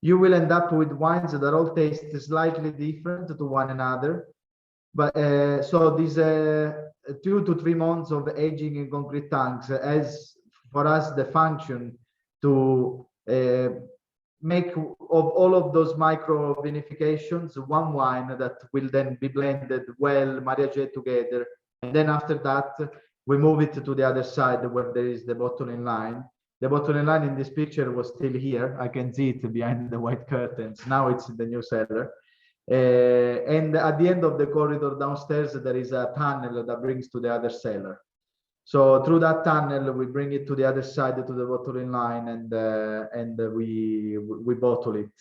Speaker 2: You will end up with wines that all taste slightly different to one another. But so these 2 to 3 months of aging in concrete tanks has for us the function to make of all of those micro vinifications one wine that will then be blended well, mariaged together, and then after that we move it to the other side where there is the bottling line. The bottling line in this picture was still here. I can see it behind the white curtains. Now it's in the new cellar. And at the end of the corridor downstairs there is a tunnel that brings to the other cellar. So through that tunnel, we bring it to the other side to the bottling line, and we bottle it,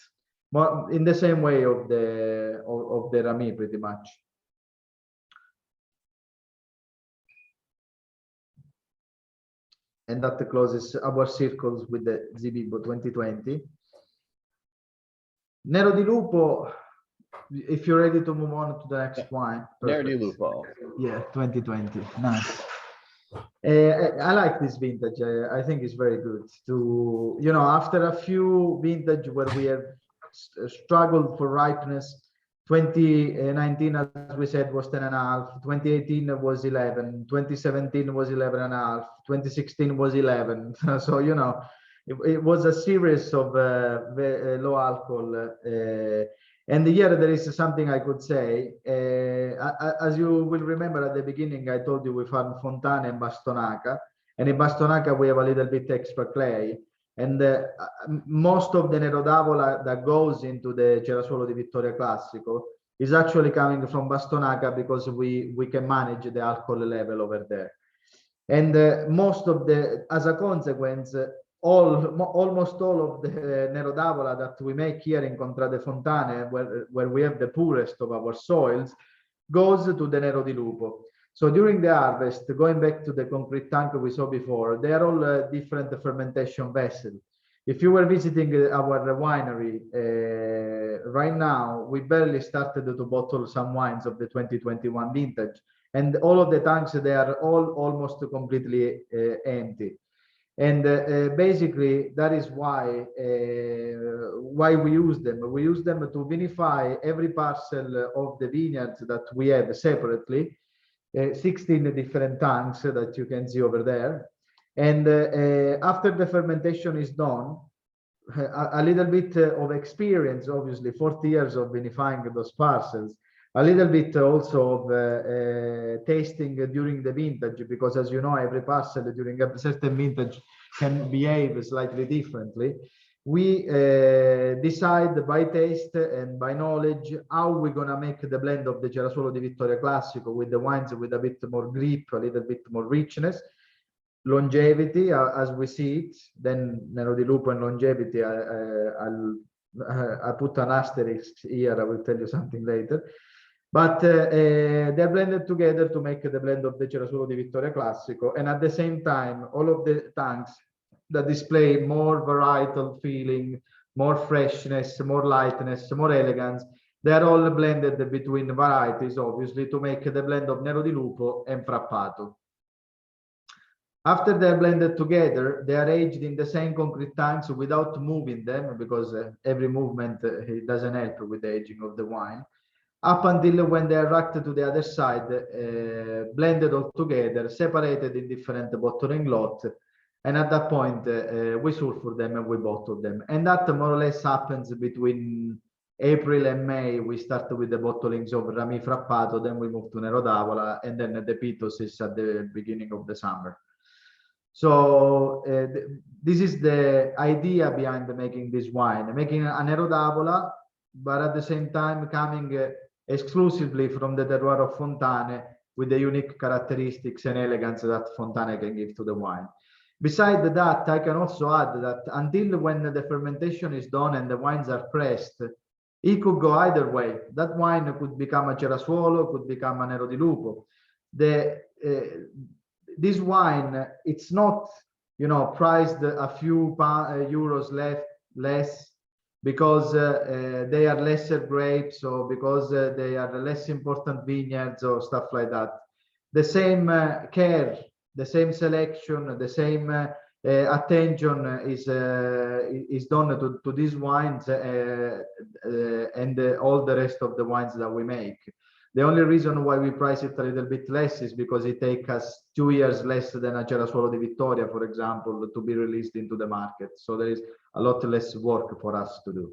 Speaker 2: but in the same way of the Rami, pretty much. And that closes our circles with the Zibibo 2020. Nero di Lupo. If you're ready to move on to the next wine.
Speaker 1: Nero di Lupo.
Speaker 2: Yeah, 2020. Nice. I like this vintage. I think it's very good to, you know, after a few vintage where we have struggled for ripeness. 2019, as we said, was 10.5. 2018 was 11. 2017 was 11.5. 2016 was 11. So, you know, it was a series of low alcohol. And here there is something I could say. As you will remember at the beginning, I told you we found Fontana and Bastonaca. And in Bastonaca, we have a little bit extra clay. And most of the Nero d'Avola that goes into the Cerasuolo di Vittoria Classico is actually coming from Bastonaca because we can manage the alcohol level over there. And as a consequence, almost all of the Nero d'Avola that we make here in Contrade Fontane, where we have the poorest of our soils, goes to the Nero di Lupo. So during the harvest, going back to the concrete tank we saw before, they are all different fermentation vessels. If you were visiting our winery right now, we barely started to bottle some wines of the 2021 vintage, and all of the tanks, they are all almost completely empty. And basically, that is why we use them. We use them to vinify every parcel of the vineyards that we have separately, 16 different tanks that you can see over there. And after the fermentation is done, a little bit of experience, obviously, 40 years of vinifying those parcels, a little bit also of tasting during the vintage, because as you know, every parcel during a certain vintage can behave slightly differently. We decide by taste and by knowledge how we're going to make the blend of the Cerasuolo di Vittoria Classico with the wines with a bit more grip, a little bit more richness, longevity as we see it. Then Nero di Lupo and longevity, I put an asterisk here, I will tell you something later. But they're blended together to make the blend of the Cerasuolo di Vittoria Classico. And at the same time, all of the tanks that display more varietal feeling, more freshness, more lightness, more elegance, they're all blended between varieties, obviously, to make the blend of Nero di Lupo and Frappato. After they're blended together, they are aged in the same concrete tanks without moving them, because every movement it doesn't help with the aging of the wine, up until when they are racked to the other side, blended all together, separated in different bottling lots, And at that point, we sulfur them and we bottle them. And that more or less happens between April and May. We start with the bottlings of Rami Frappato, then we move to Nero d'Avola, and then the Pitos is at the beginning of the summer. So this is the idea behind making this wine, making a Nero d'Avola, but at the same time coming exclusively from the terroir of Fontane with the unique characteristics and elegance that Fontane can give to the wine. Besides that, I can also add that until when the fermentation is done and the wines are pressed, it could go either way. That wine could become a Cerasuolo, could become a Nero di Lupo. This wine, it's not, you know, priced a few euros less because they are lesser grapes or because they are less important vineyards or stuff like that. The same care, the same selection, the same attention is done to these wines and all the rest of the wines that we make. The only reason why we price it a little bit less is because it takes us 2 years less than a Cerasuolo di Vittoria, for example, to be released into the market. So there is a lot less work for us to do.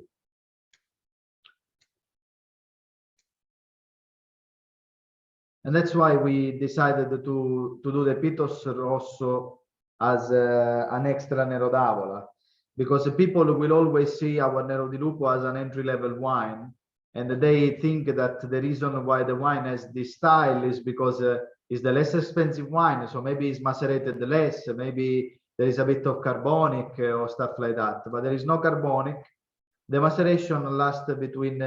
Speaker 2: And that's why we decided to do the Pitos Rosso as an extra Nero d'Avola, because people will always see our Nero di Lupo as an entry-level wine, and they think that the reason why the wine has this style is because it's the less expensive wine, so maybe it's macerated less, maybe there is a bit of carbonic or stuff like that, but there is no carbonic. The maceration lasts between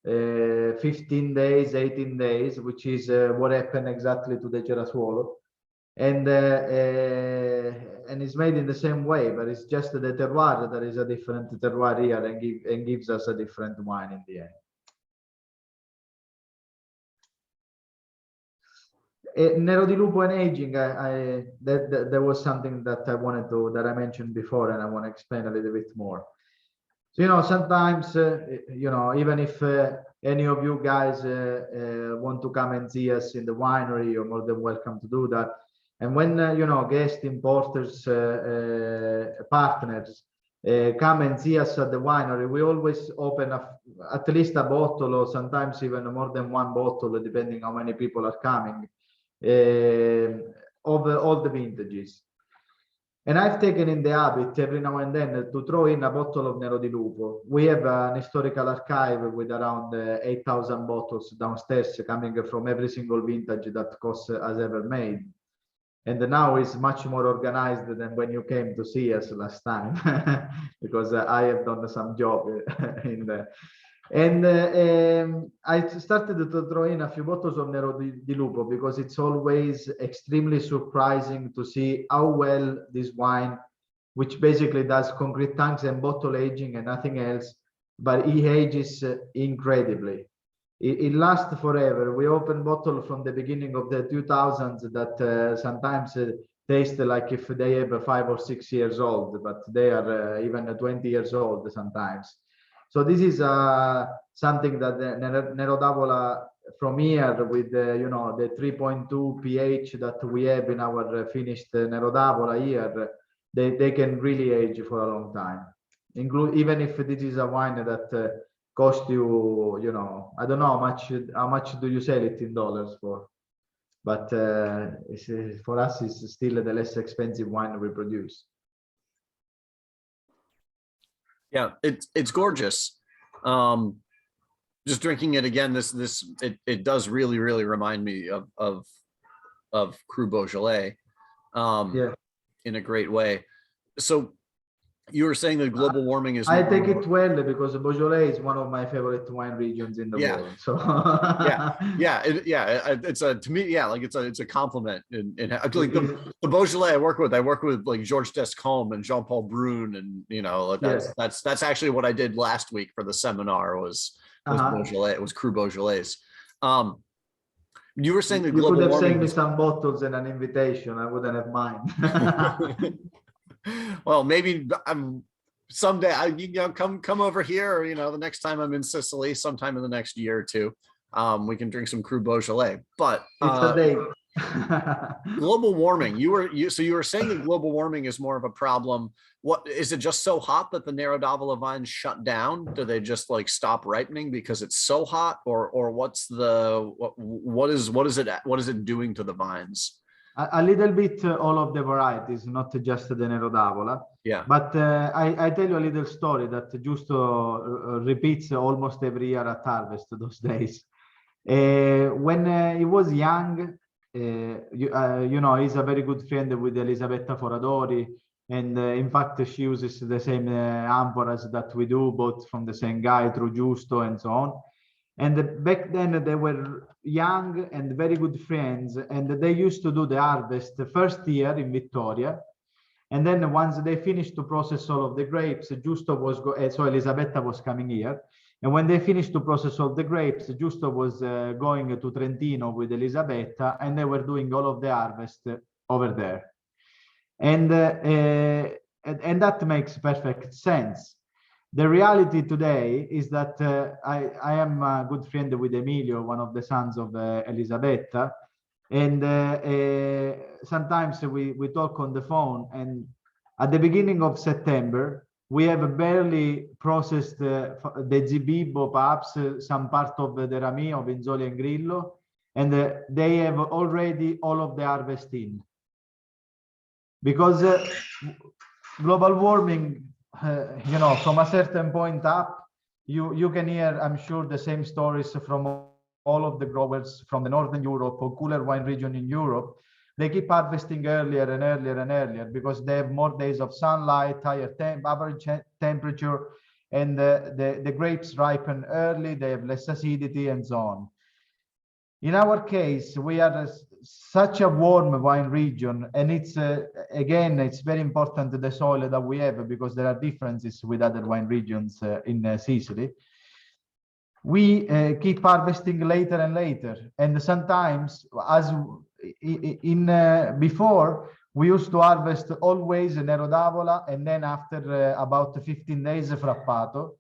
Speaker 2: 15 days, 18 days, which is what happened exactly to the Cerasuolo. And it's made in the same way, but it's just the terroir that is a different terroir here and gives us a different wine in the end. Nero di Lupo and aging, there was something that I wanted to, that I mentioned before, and I want to explain a little bit more. So, you know, sometimes, you know, even if any of you guys want to come and see us in the winery, you're more than welcome to do that. And when, you know, guest importers, partners come and see us at the winery, we always open at least a bottle or sometimes even more than one bottle, depending how many people are coming, of all the vintages. And I've taken in the habit every now and then to throw in a bottle of Nero di Lupo. We have an historical archive with around 8,000 bottles downstairs coming from every single vintage that COS has ever made. And now it's much more organized than when you came to see us last time, because I have done some job in there. And I started to throw in a few bottles of Nero di Lupo because it's always extremely surprising to see how well this wine, which basically does concrete tanks and bottle aging and nothing else, but it ages incredibly. It lasts forever. We open bottles from the beginning of the 2000s that sometimes taste like if they have 5 or 6 years old, but they are even 20 years old sometimes. So this is something that Nero d'Avola from here with you know, the 3.2 pH that we have in our finished Nero d'Avola here, they can really age for a long time. Even if this is a wine that cost you, you know, I don't know how much do you sell it in dollars for, but for us it's still the less expensive wine we produce.
Speaker 1: Yeah, it's gorgeous. Just drinking it again, it does really remind me of Cru Beaujolais,
Speaker 2: Yeah,
Speaker 1: in a great way. So you were saying that global warming is.
Speaker 2: I take it well because Beaujolais is one of my favorite wine regions in the world. So
Speaker 1: it's a, to me, yeah, like it's a compliment. And like the Beaujolais I work with like Georges Descombe and Jean-Paul Brun, and you know that's actually what I did last week for the seminar was Beaujolais. It was Cru Beaujolais. You were saying that global warming. You could have sent
Speaker 2: me some bottles and an invitation. I wouldn't have mind.
Speaker 1: Well, maybe I'm someday. You know, come over here, or you know, the next time I'm in Sicily, sometime in the next year or two, we can drink some Cru Beaujolais. But
Speaker 2: it's a day.
Speaker 1: Global warming. So you were saying that global warming is more of a problem. What is it? Just so hot that the Nero d'Avola vines shut down? Do they just like stop ripening because it's so hot, or what's the what is it doing to the vines?
Speaker 2: A little bit all of the varieties, not just the Nero d'Avola.
Speaker 1: Yeah.
Speaker 2: But I tell you a little story that Giusto repeats almost every year at harvest those days. When he was young, you know, he's a very good friend with Elisabetta Foradori. And in fact, she uses the same amphoras that we do, both from the same guy through Giusto and so on. And back then they were young and very good friends, and they used to do the harvest the first year in Vittoria. And then once they finished to process all of the grapes, Giusto was so Elisabetta was coming here. And when they finished to process all the grapes, Giusto was going to Trentino with Elisabetta, and they were doing all of the harvest over there. And that makes perfect sense. The reality today is that I am a good friend with Emilio, one of the sons of Elisabetta, and sometimes we talk on the phone, and at the beginning of September, we have barely processed the Zibibbo, perhaps some part of the Rami, of Inzoli and Grillo, and they have already all of the harvest in. Because global warming, you know, from a certain point up, you can hear, I'm sure, the same stories from all of the growers from the Northern Europe or cooler wine region in Europe. They keep harvesting earlier and earlier and earlier because they have more days of sunlight, higher average temperature, and the grapes ripen early, they have less acidity and so on. In our case, we are such a warm wine region, and it's again, it's very important the soil that we have, because there are differences with other wine regions in Sicily. We keep harvesting later and later, and sometimes, as in before, we used to harvest always Nero d'Avola, and then after about 15 days Frappato.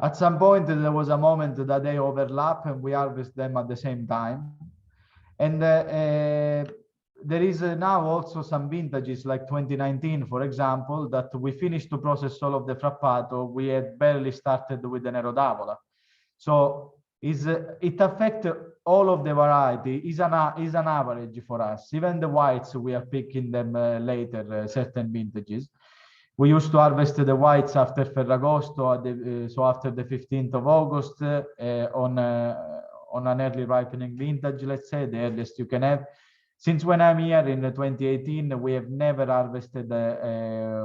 Speaker 2: At some point, there was a moment that they overlap and we harvest them at the same time. And there is now also some vintages like 2019, for example, that we finished to process all of the Frappato. We had barely started with the Nero d'Avola. So it affects all of the variety, is an average for us. Even the whites, we are picking them later, certain vintages. We used to harvest the whites after Ferragosto, so after the 15th of August, on an early ripening vintage, let's say, the earliest you can have. Since when I'm here in 2018, we have never harvested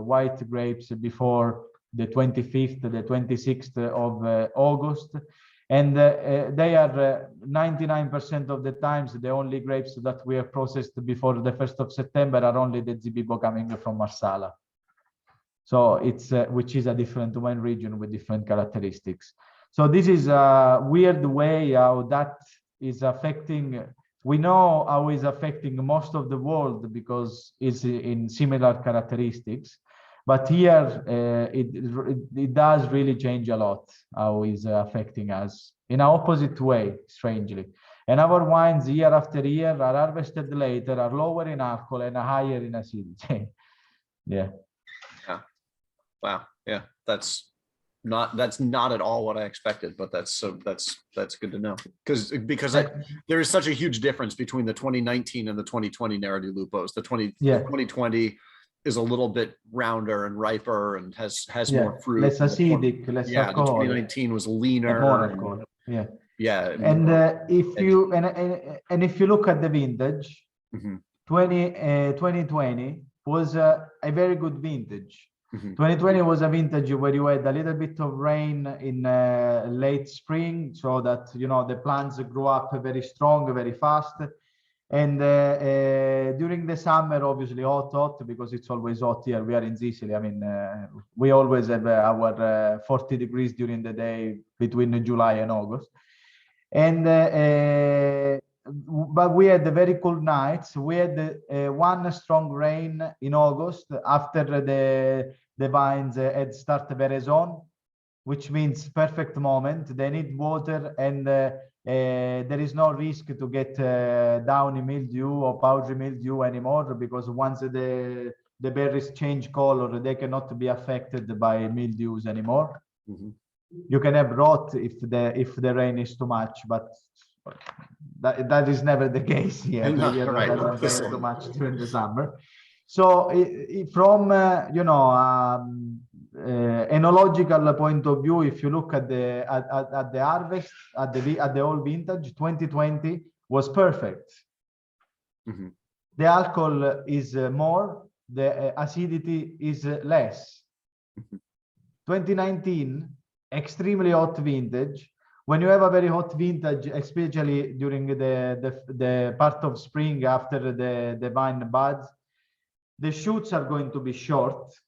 Speaker 2: white grapes before the 25th, the 26th of August. And they are 99% of the times, the only grapes that we have processed before the 1st of September are only the Zibibbo coming from Marsala. So it's which is a different wine region with different characteristics. So this is a weird way how that is affecting. We know how it's affecting most of the world because it's in similar characteristics. But here it does really change a lot how it's affecting us in an opposite way, strangely. And our wines year after year are harvested later, are lower in alcohol and higher in acidity. Yeah.
Speaker 1: Yeah. Wow. Yeah. That's not at all what I expected, but that's good to know, because there is such a huge difference between the 2019 and the 2020 Nero di Lupos. The 2020 is a little bit rounder and riper and has more fruit,
Speaker 2: less acidic, less alcohol.
Speaker 1: The 2019 was leaner,
Speaker 2: more alcohol.
Speaker 1: Yeah.
Speaker 2: And if you look at the vintage, 2020 was a very good vintage. 2020 was a vintage where you had a little bit of rain in late spring, so that, you know, the plants grew up very strong, very fast. And during the summer, obviously hot, because it's always hot here. We are in Sicily. I mean, we always have our 40 degrees during the day between July and August. And but we had very cool nights. We had one strong rain in August after the vines had started veraison, which means perfect moment. They need water, and there is no risk to get downy mildew or powdery mildew anymore, because once the berries change color, they cannot be affected by mildews anymore.
Speaker 1: Mhm.
Speaker 2: You can have rot if the rain is too much, but that is never the case here.
Speaker 1: No,
Speaker 2: Here
Speaker 1: right.
Speaker 2: doesn't rain too much during the summer. So from you know, enological point of view, if you look at the harvest, at the whole vintage, 2020 was perfect.
Speaker 1: Mhm.
Speaker 2: The alcohol is more, the acidity is less. 2019, extremely hot vintage. When you have a very hot vintage, especially during the part of spring after the vine buds, the shoots are going to be short.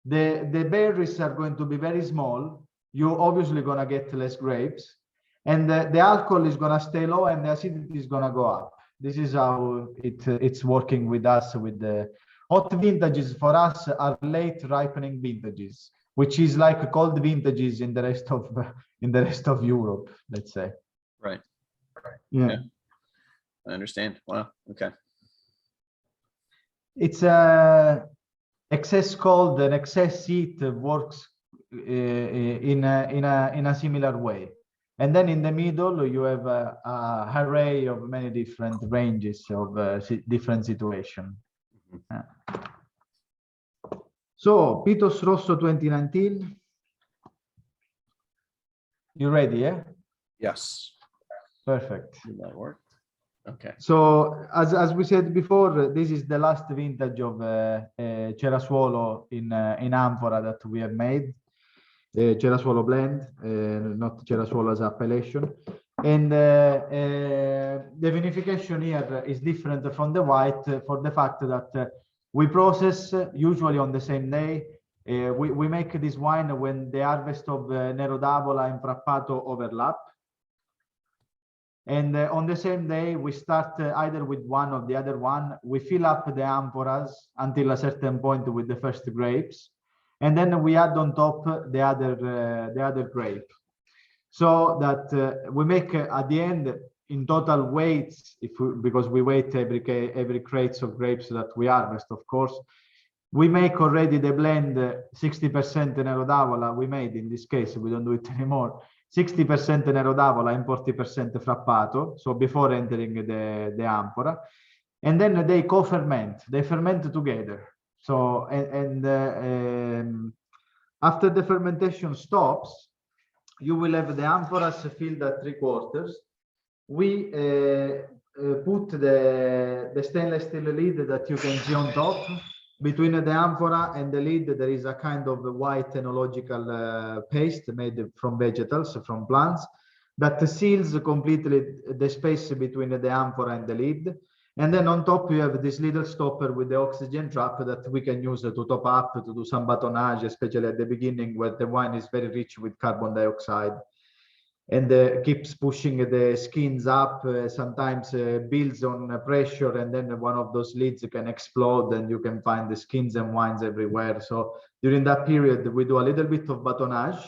Speaker 2: The berries are going to be very small. You're obviously going to get less grapes. And the alcohol is going to stay low and the acidity is going to go up. This is how it's working with us. With the hot vintages for us are late ripening vintages, which is like cold vintages in the rest of Europe, let's say.
Speaker 1: Right.
Speaker 2: Yeah.
Speaker 1: I understand. Wow. Okay.
Speaker 2: It's excess cold and excess heat works in a similar way. And then in the middle, you have a array of many different ranges of different situations. So, Pitos Rosso 2019. You ready, yeah?
Speaker 1: Yes.
Speaker 2: Perfect.
Speaker 1: Did that work? Okay.
Speaker 2: So, as we said before, this is the last vintage of Cerasuolo in amphora that we have made. Cerasuolo blend, not Cerasuolo as appellation. And the vinification here is different from the white for the fact that we process usually on the same day. We make this wine when the harvest of Nero d'Avola and Frappato overlap. And on the same day, we start either with one or the other one. We fill up the amphoras until a certain point with the first grapes. And then we add on top the other grape. So that we make at the end in total weights, because we weight every crates of grapes that we harvest, of course. We make already the blend 60% Nero d'Avola. We made in this case, we don't do it anymore. 60% Nero d'Avola and 40% Frappato. So before entering the amphora, and then they co-ferment. They ferment together. So after the fermentation stops, you will have the amphoras filled at 3/4. We put the stainless steel lid that you can see on top. Between the amphora and the lid, there is a kind of white enological paste made from vegetables, from plants, that seals completely the space between the amphora and the lid. And then on top, you have this little stopper with the oxygen trap that we can use to top up, to do some batonnage, especially at the beginning where the wine is very rich with carbon dioxide. And keeps pushing the skins up, sometimes builds on pressure, and then one of those lids can explode and you can find the skins and wines everywhere. So during that period, we do a little bit of batonnage.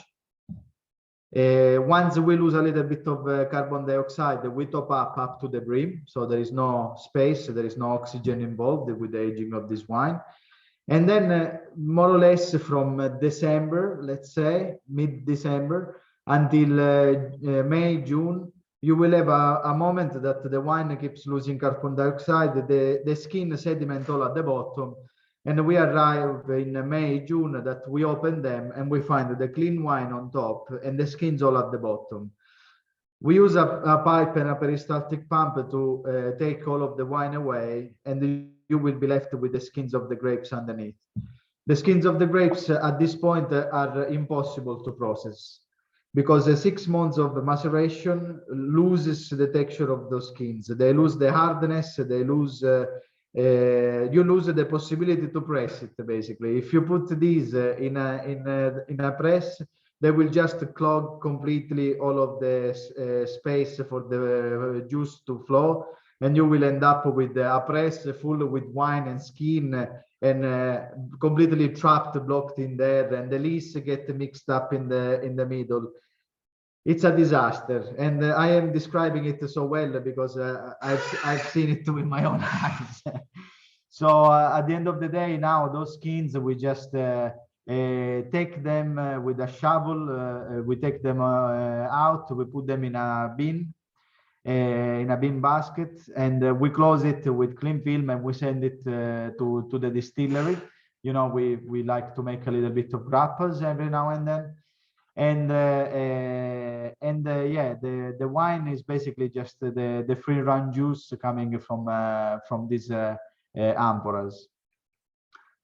Speaker 2: Once we lose a little bit of carbon dioxide, we top up to the brim. So there is no space, there is no oxygen involved with the aging of this wine. And then more or less from December, let's say, mid-December, until May, June, you will have a moment that the wine keeps losing carbon dioxide, the skin sediment all at the bottom. And we arrive in May, June, that we open them and we find the clean wine on top and the skins all at the bottom. We use a pipe and a peristaltic pump to take all of the wine away, and you will be left with the skins of the grapes underneath. The skins of the grapes at this point are impossible to process, because 6 months of maceration loses the texture of those skins. They lose the hardness, they lose, you lose the possibility to press it, basically. If you put these in a press, they will just clog completely all of the space for the juice to flow, and you will end up with a press full with wine and skin and completely trapped, blocked in there, and the lees get mixed up in the middle. It's a disaster, and I am describing it so well because I've seen it with my own eyes. So at the end of the day, now those skins we just take them with a shovel. We take them out. We put them in a bin basket, and we close it with cling film, and we send it to the distillery. You know, we like to make a little bit of grappas every now and then. And yeah, the wine is basically just the free run juice coming from these amphoras.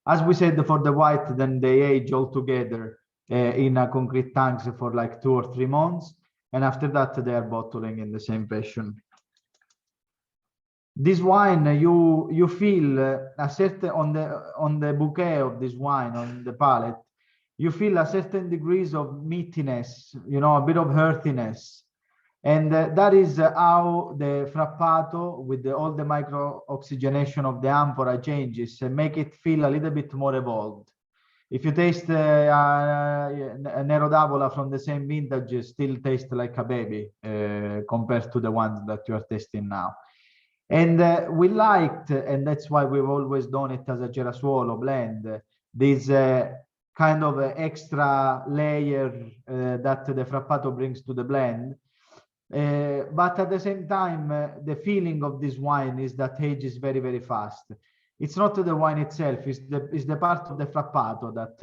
Speaker 2: As we said for the white, then they age all together in a concrete tanks for like 2 or 3 months, and after that they are bottling in the same fashion. This wine, you feel a certain on the bouquet of this wine, on the palate, you feel a certain degrees of meatiness, you know, a bit of earthiness. And that is how the frappato, with all the micro oxygenation of the amphora changes and make it feel a little bit more evolved. If you taste a Nero d'Avola from the same vintage, still tastes like a baby compared to the ones that you are tasting now. And we liked, and that's why we've always done it as a Cerasuolo blend, this kind of extra layer that the frappato brings to the blend. But at the same time, the feeling of this wine is that age is very, very fast. It's not the wine itself, it's the part of the frappato that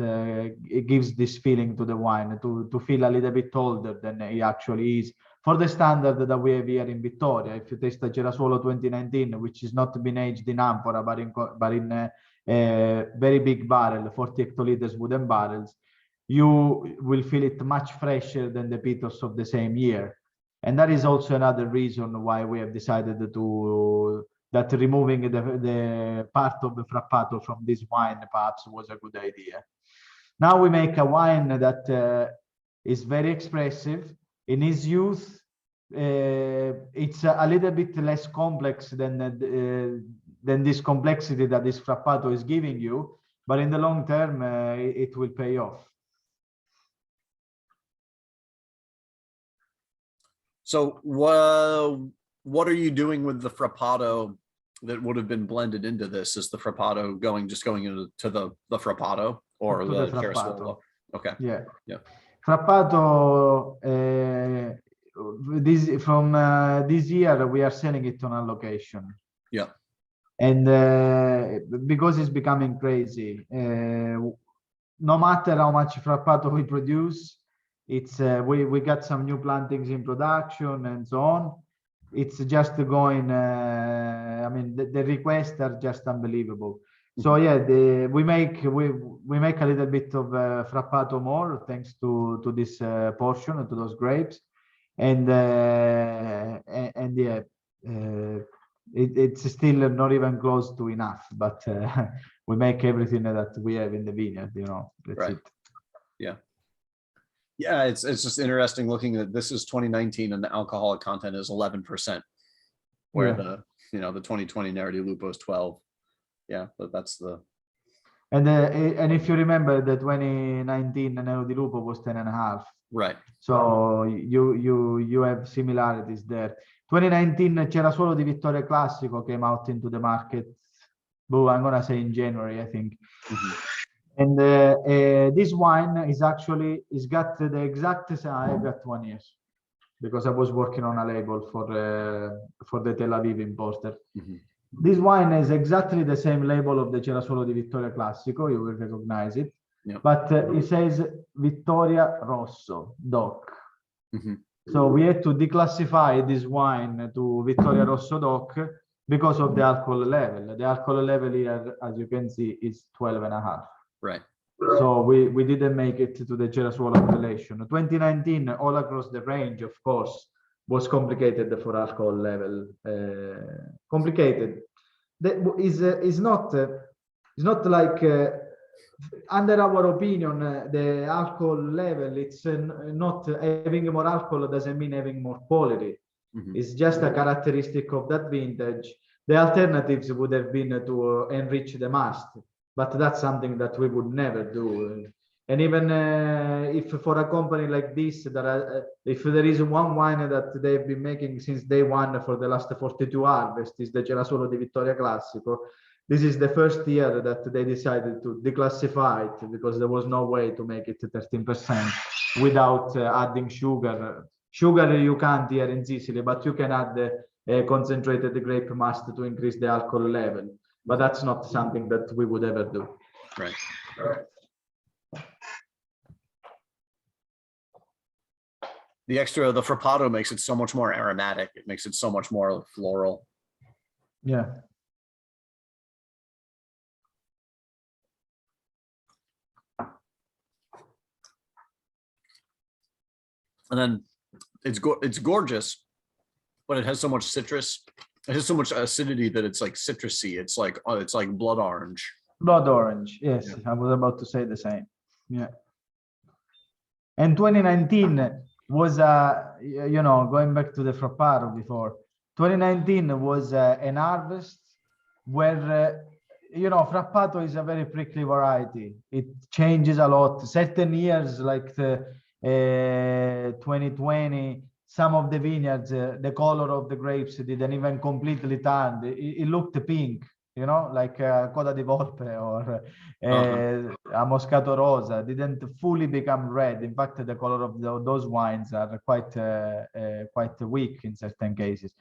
Speaker 2: it gives this feeling to the wine, to feel a little bit older than it actually is. For the standard that we have here in Vittoria, if you taste a Cerasuolo 2019, which is not been aged in amphora, but in a very big barrel, 40 hectoliters wooden barrels, you will feel it much fresher than the Pitos of the same year. And that is also another reason why we have decided that removing the part of the frappato from this wine perhaps was a good idea. Now we make a wine that is very expressive. In his youth, it's a little bit less complex than this complexity that this frappato is giving you, but in the long term, it will pay off.
Speaker 1: So what are you doing with the frappato that would have been blended into this? Is the frappato just going into the frappato or
Speaker 2: to
Speaker 1: the
Speaker 2: frappato?
Speaker 1: Okay.
Speaker 2: Yeah.
Speaker 1: Yeah.
Speaker 2: Frappato, this year we are selling it on allocation.
Speaker 1: Yeah.
Speaker 2: And because it's becoming crazy, no matter how much frappato we produce, it's we got some new plantings in production and so on. It's just going. I mean, the requests are just unbelievable. So yeah, we make a little bit of frappato more thanks to this portion, to those grapes, and yeah, it's still not even close to enough. But we make everything that we have in the vineyard. You know, that's
Speaker 1: Right.
Speaker 2: it.
Speaker 1: Yeah. Yeah, it's just interesting looking at this is 2019 and the alcoholic content is 11%, where the 2020 Nero di Lupo is 12. Yeah, but that's the.
Speaker 2: And if you remember, the 2019 Nero di Lupo was 10.5.
Speaker 1: Right.
Speaker 2: So you have similarities there. 2019 Cerasuolo di Vittoria Classico came out into the market. Boo, I'm gonna say in January, I think. And this wine is got the exact same. I got 1 year because I was working on a label for the Tel Aviv importer. This wine is exactly the same label of the Cerasuolo di Vittoria Classico. You will recognize it. Yep. But it says Vittoria Rosso DOC. So we had to declassify this wine to Vittoria Rosso DOC because of the alcohol level. The alcohol level here, as you can see, is 12.5. Right. So we didn't make it to the Cerasuolo appellation. 2019, all across the range, of course, was complicated for alcohol level. Complicated. That is not like under our opinion, the alcohol level. It's not having more alcohol doesn't mean having more quality. It's just a characteristic of that vintage. The alternatives would have been to enrich the mast. But that's something that we would never do. And even if for a company like this, if there is one wine that they've been making since day one for the last 42 harvests, is the Cerasuolo di Vittoria Classico. This is the first year that they decided to declassify it because there was no way to make it 13% without adding sugar. Sugar you can't here in Sicily, but you can add the concentrated grape must to increase the alcohol level. But that's not something that we would ever do.
Speaker 1: Right. The frappato makes it so much more aromatic. It makes it so much more floral.
Speaker 2: Yeah.
Speaker 1: And then it's gorgeous, but it has so much citrus. It has so much acidity that it's like citrusy. It's like blood orange.
Speaker 2: Blood orange. Yes, yeah. I was about to say the same. Yeah. And 2019 was you know, going back to the frappato before. 2019 was an harvest where you know, frappato is a very prickly variety. It changes a lot. Certain years like the 2020, some of the vineyards, the color of the grapes didn't even completely turn. It looked pink, you know, like Coda di Volpe or a Moscato Rosa didn't fully become red. In fact, the color of those wines are quite weak in certain cases.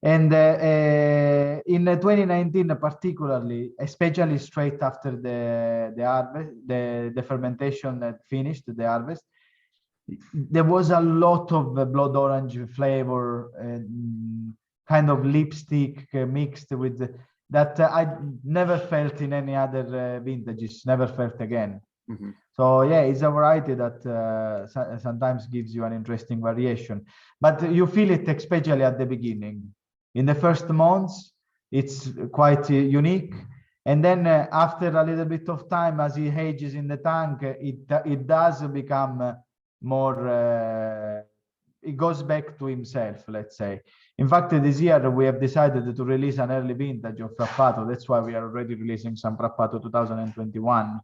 Speaker 2: And in 2019, particularly, especially straight after the harvest, the fermentation that finished the harvest, there was a lot of blood orange flavor, kind of lipstick mixed with that I never felt in any other vintages, never felt again.
Speaker 1: Mm-hmm.
Speaker 2: So yeah, it's a variety that sometimes gives you an interesting variation, but you feel it especially at the beginning. In the first months, it's quite unique. And then after a little bit of time, as it ages in the tank, it does become more, it goes back to himself, let's say. In fact, this year we have decided to release an early vintage of Frappato. That's why we are already releasing some Frappato 2021.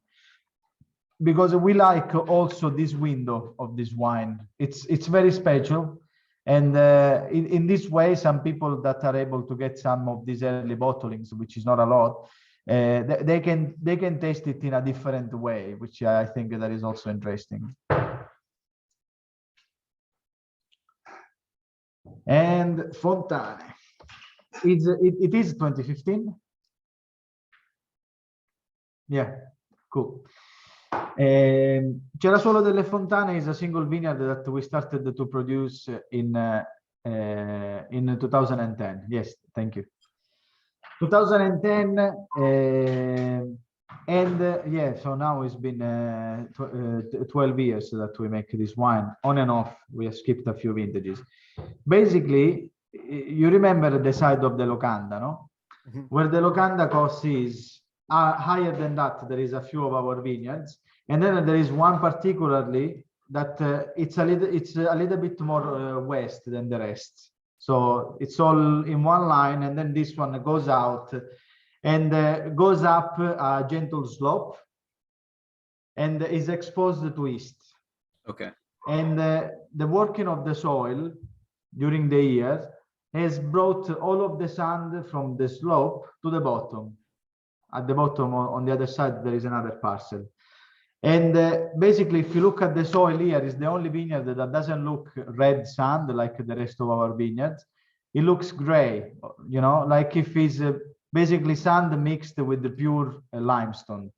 Speaker 2: Because we like also this window of this wine. It's very special. And in this way, some people that are able to get some of these early bottlings, which is not a lot, they can taste it in a different way, which I think that is also interesting. And Fontane, it is 2015. Yeah, cool. Cerasuolo delle Fontane is a single vineyard that we started to produce in 2010. Yes, thank you. 2010, yeah, so now it's been 12 years that we make this wine on and off. We have skipped a few vintages. Basically, you remember the side of the Locanda, no? Mm-hmm. Where the Locanda COS is higher than that, there is a few of our vineyards. And then there is one particularly that it's a little bit more west than the rest. So it's all in one line, and then this one goes out and goes up a gentle slope and is exposed to east.
Speaker 1: Okay.
Speaker 2: And the working of the soil during the year has brought all of the sand from the slope to the bottom. At the bottom, on the other side, there is another parcel. And basically, if you look at the soil here, it's the only vineyard that doesn't look red sand like the rest of our vineyards. It looks gray, you know, like if it's basically sand mixed with the pure limestone.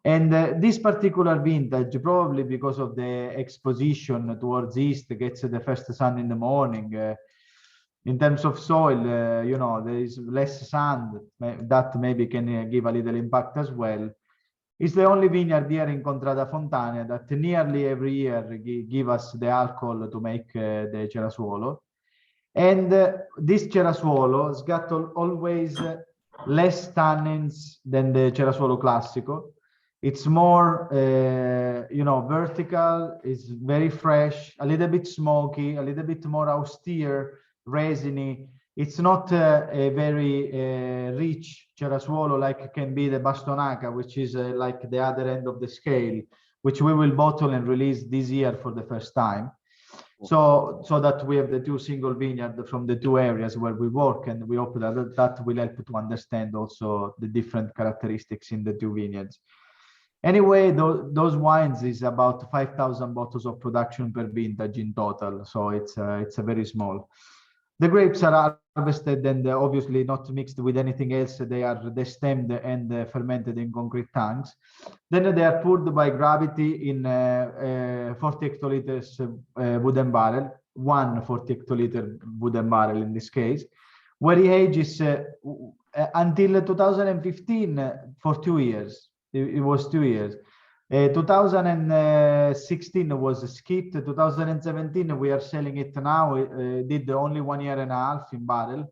Speaker 2: And this particular vintage, probably because of the exposition towards east, gets the first sun in the morning. In terms of soil, you know, there is less sand. That maybe can give a little impact as well. It's the only vineyard here in Contrada Fontana that nearly every year give us the alcohol to make the Cerasuolo. And this Cerasuolo has got always less tannins than the Cerasuolo Classico. It's more, you know, vertical, it's very fresh, a little bit smoky, a little bit more austere, resiny. It's not a very rich Cerasuolo like can be the Bastonaca, which is like the other end of the scale, which we will bottle and release this year for the first time. So that we have the two single vineyard from the two areas where we work, and we hope that that will help to understand also the different characteristics in the two vineyards. Anyway, those wines is about 5,000 bottles of production per vintage in total, so it's a very small. The grapes are harvested and obviously not mixed with anything else. They are destemmed and fermented in concrete tanks. Then they are poured by gravity in 40 hectoliters wooden barrel, one 40 hectoliter wooden barrel in this case, where he ages until 2015 for 2 years. It was 2 years. 2016 was skipped. 2017 we are selling it now. Did only 1 year and a half in barrel.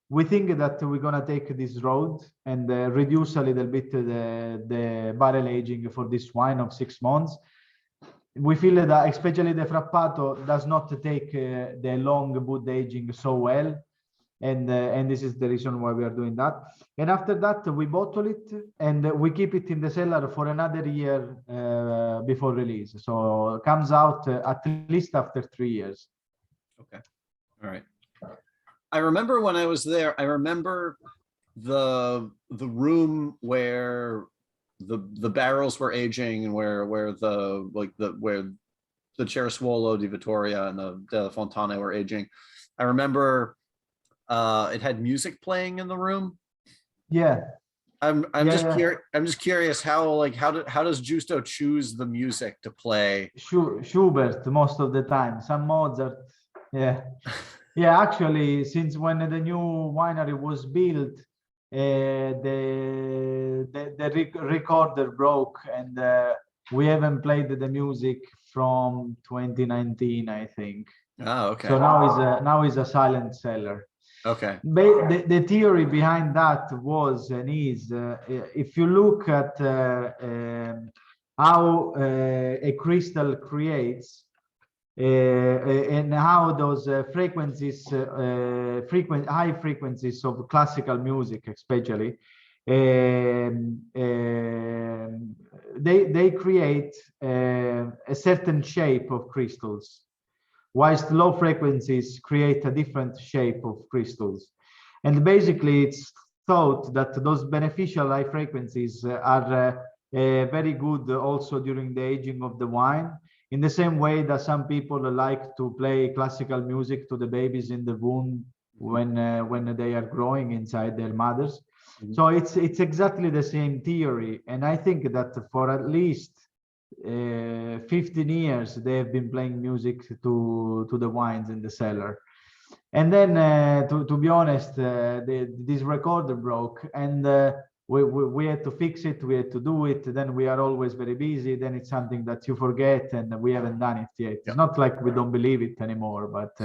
Speaker 2: We think that we're gonna take this road and reduce a little bit the barrel aging for this wine of 6 months. We feel that especially the Frappato does not take the long wood aging so well. And this is the reason why we are doing that. And after that, we bottle it and we keep it in the cellar for another year before release. So it comes out at least after 3 years.
Speaker 1: Okay. All right. I remember when I was there, I remember the room where the barrels were aging and where the Cerasuolo di Vittoria and the Delle Fontane were aging. I remember it had music playing in the room.
Speaker 2: Yeah.
Speaker 1: I'm just curious how does Giusto choose the music to play?
Speaker 2: Schubert most of the time, some Mozart. Yeah. Yeah, actually, since when the new winery was built, the recorder broke, and we haven't played the music from 2019, I think.
Speaker 1: Oh, okay.
Speaker 2: So now is a silent cellar.
Speaker 1: Okay.
Speaker 2: The theory behind that was and is, if you look at how a crystal creates and how those frequencies, high frequencies of classical music, especially, they create a certain shape of crystals, whilst low frequencies create a different shape of crystals. And basically, it's thought that those beneficial high frequencies are very good also during the aging of the wine, in the same way that some people like to play classical music to the babies in the womb when they are growing inside their mothers. Mm-hmm. So it's exactly the same theory. And I think that for at least 15 years they have been playing music to the wines in the cellar. And then to be honest, this recorder broke, and we had to fix it, we had to do it. Then we are always very busy, then it's something that you forget, and we haven't done it yet. It's not like we don't believe it anymore, but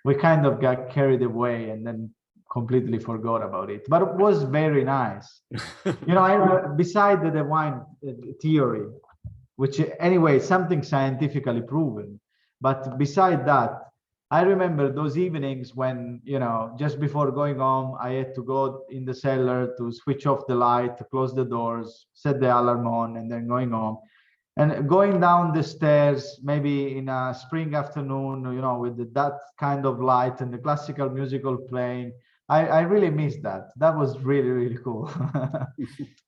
Speaker 2: we kind of got carried away and then completely forgot about it. But it was very nice. You know, beside the wine theory, which anyway, something scientifically proven. But beside that, I remember those evenings when, you know, just before going home, I had to go in the cellar to switch off the light, to close the doors, set the alarm on, and then going home. And going down the stairs, maybe in a spring afternoon, you know, with that kind of light and the classical musical playing, I really miss that. That was really, really cool.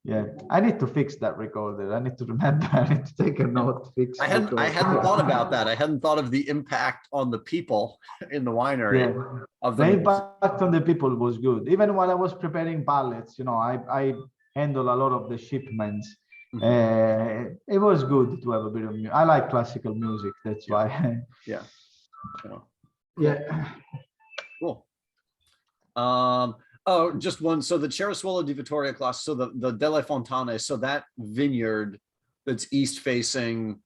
Speaker 2: Yeah, I need to fix that recorder. I need to remember. I need to take a note. Fix.
Speaker 1: I hadn't thought about that. I hadn't thought of the impact on the people in the winery. Yeah. Of the
Speaker 2: impact on the people was good. Even while I was preparing pallets, you know, I handle a lot of the shipments. Mm-hmm. It was good to have a bit of music. I like classical music. That's why.
Speaker 1: Yeah.
Speaker 2: Cool. Yeah.
Speaker 1: Cool. Oh, just one. So the Cerasuolo di Vittoria class, so the Delle Fontane, so that vineyard that's east facing,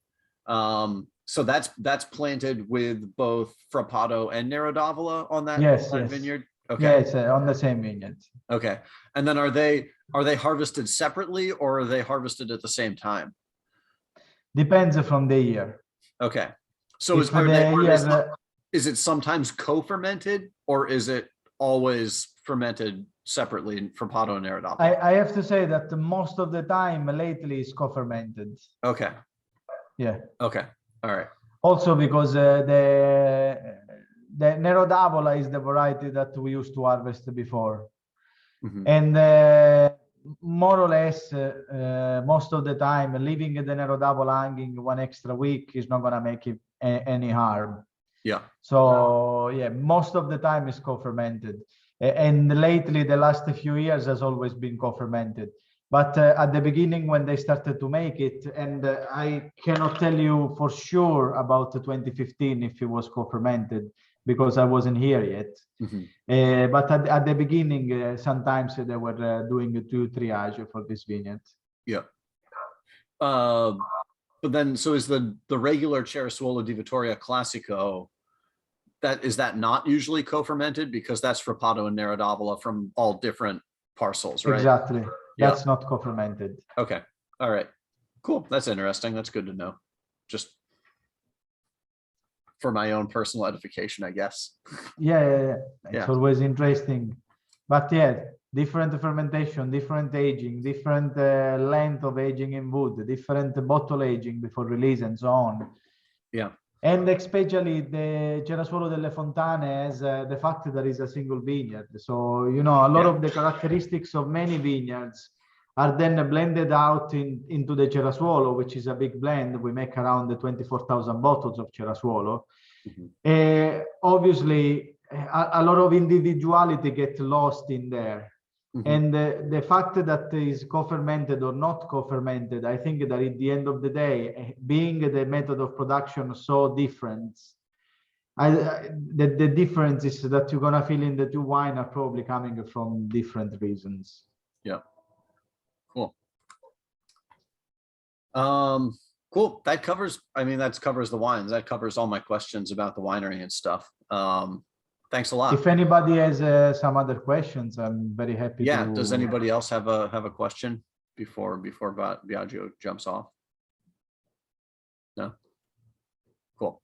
Speaker 1: so that's planted with both Frappato and Nero d'Avola on that,
Speaker 2: yes.
Speaker 1: vineyard. Okay.
Speaker 2: Yeah, it's on the same vineyard.
Speaker 1: Okay. And then are they harvested separately, or are they harvested at the same time?
Speaker 2: Depends from the year.
Speaker 1: Okay. So is it sometimes co-fermented, or is it always fermented separately in Frappato and Nero d'Avola?
Speaker 2: I have to say that most of the time lately is co-fermented.
Speaker 1: Okay.
Speaker 2: Yeah.
Speaker 1: Okay. All right.
Speaker 2: Also because the Nero d'Avola is the variety that we used to harvest before. And more or less, most of the time, leaving the Nero d'Avola hanging one extra week is not going to make it any harm.
Speaker 1: Yeah.
Speaker 2: So yeah, most of the time is co-fermented. And lately, the last few years has always been co-fermented. But at the beginning, when they started to make it, and I cannot tell you for sure about 2015 if it was co-fermented because I wasn't here yet. But at the beginning, sometimes they were doing a 2 triage for this vineyard.
Speaker 1: Yeah. But then, so is the regular Cerasuolo di Vittoria Classico, is that not usually co-fermented because that's Frappato and Nero d'Avola from all different parcels, right?
Speaker 2: Exactly. That's not co-fermented.
Speaker 1: Okay. All right. Cool. That's interesting. That's good to know. Just for my own personal edification, I guess.
Speaker 2: Yeah. It's always interesting. But yeah, different fermentation, different aging, different length of aging in wood, different bottle aging before release and so on.
Speaker 1: Yeah.
Speaker 2: And especially the Cerasuolo delle Fontane has the fact that there is a single vineyard. So, you know, a lot of the characteristics of many vineyards are then blended out into the Cerasuolo, which is a big blend. We make around 24,000 bottles of Cerasuolo. Obviously, a lot of individuality gets lost in there. And the fact that is co-fermented or not co-fermented, I think that at the end of the day, being the method of production so different, the difference is that you're gonna feel in the two wine are probably coming from different reasons.
Speaker 1: Yeah. Cool. Cool. That covers, I mean, that covers the wines. That covers all my questions about the winery and stuff. Thanks a lot.
Speaker 2: If anybody has some other questions, I'm very happy.
Speaker 1: Yeah. Does anybody else have a question before Biagio jumps off? No. Cool.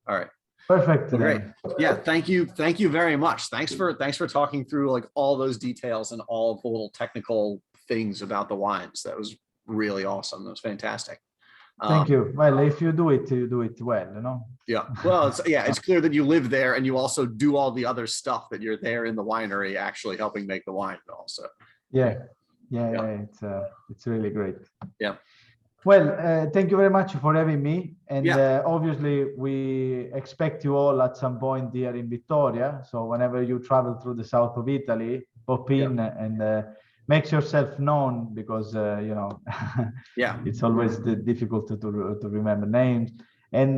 Speaker 1: All right.
Speaker 2: Perfect.
Speaker 1: Well, great. Yeah. Thank you. Thank you very much. Thanks for talking through like all those details and all the little technical things about the wines. That was really awesome. That was fantastic.
Speaker 2: Thank you. Well, if you do it well, you know.
Speaker 1: Yeah. Well, it's clear that you live there and you also do all the other stuff that you're there in the winery actually helping make the wine also.
Speaker 2: Yeah. It's really great.
Speaker 1: Yeah.
Speaker 2: Well, thank you very much for having me. And obviously, we expect you all at some point here in Vittoria. So whenever you travel through the south of Italy, pop in and make yourself known because, you know, it's always difficult to remember names. And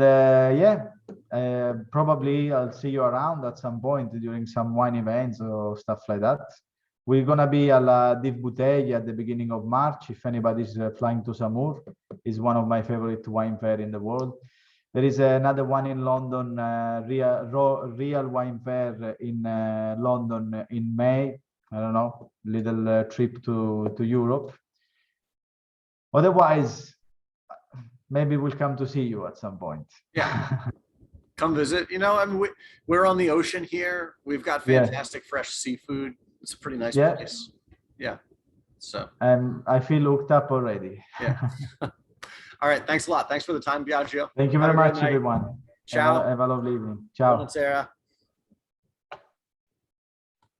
Speaker 2: probably I'll see you around at some point during some wine events or stuff like that. We're going to be alla Div Bouteille at the beginning of March. If anybody's flying to Samour, it's one of my favorite wine fair in the world. There is another one in London, real wine fair in London in May. I don't know, little trip to Europe. Otherwise, maybe we'll come to see you at some point.
Speaker 1: Yeah. Come visit. You know, I mean, we're on the ocean here. We've got fantastic fresh seafood. It's a pretty nice place. Yeah. So.
Speaker 2: I feel hooked up already.
Speaker 1: Yeah. All right. Thanks a lot. Thanks for the time, Biagio.
Speaker 2: Thank you very much, everyone.
Speaker 1: Ciao.
Speaker 2: Have a lovely evening. Ciao.
Speaker 1: Buonasera.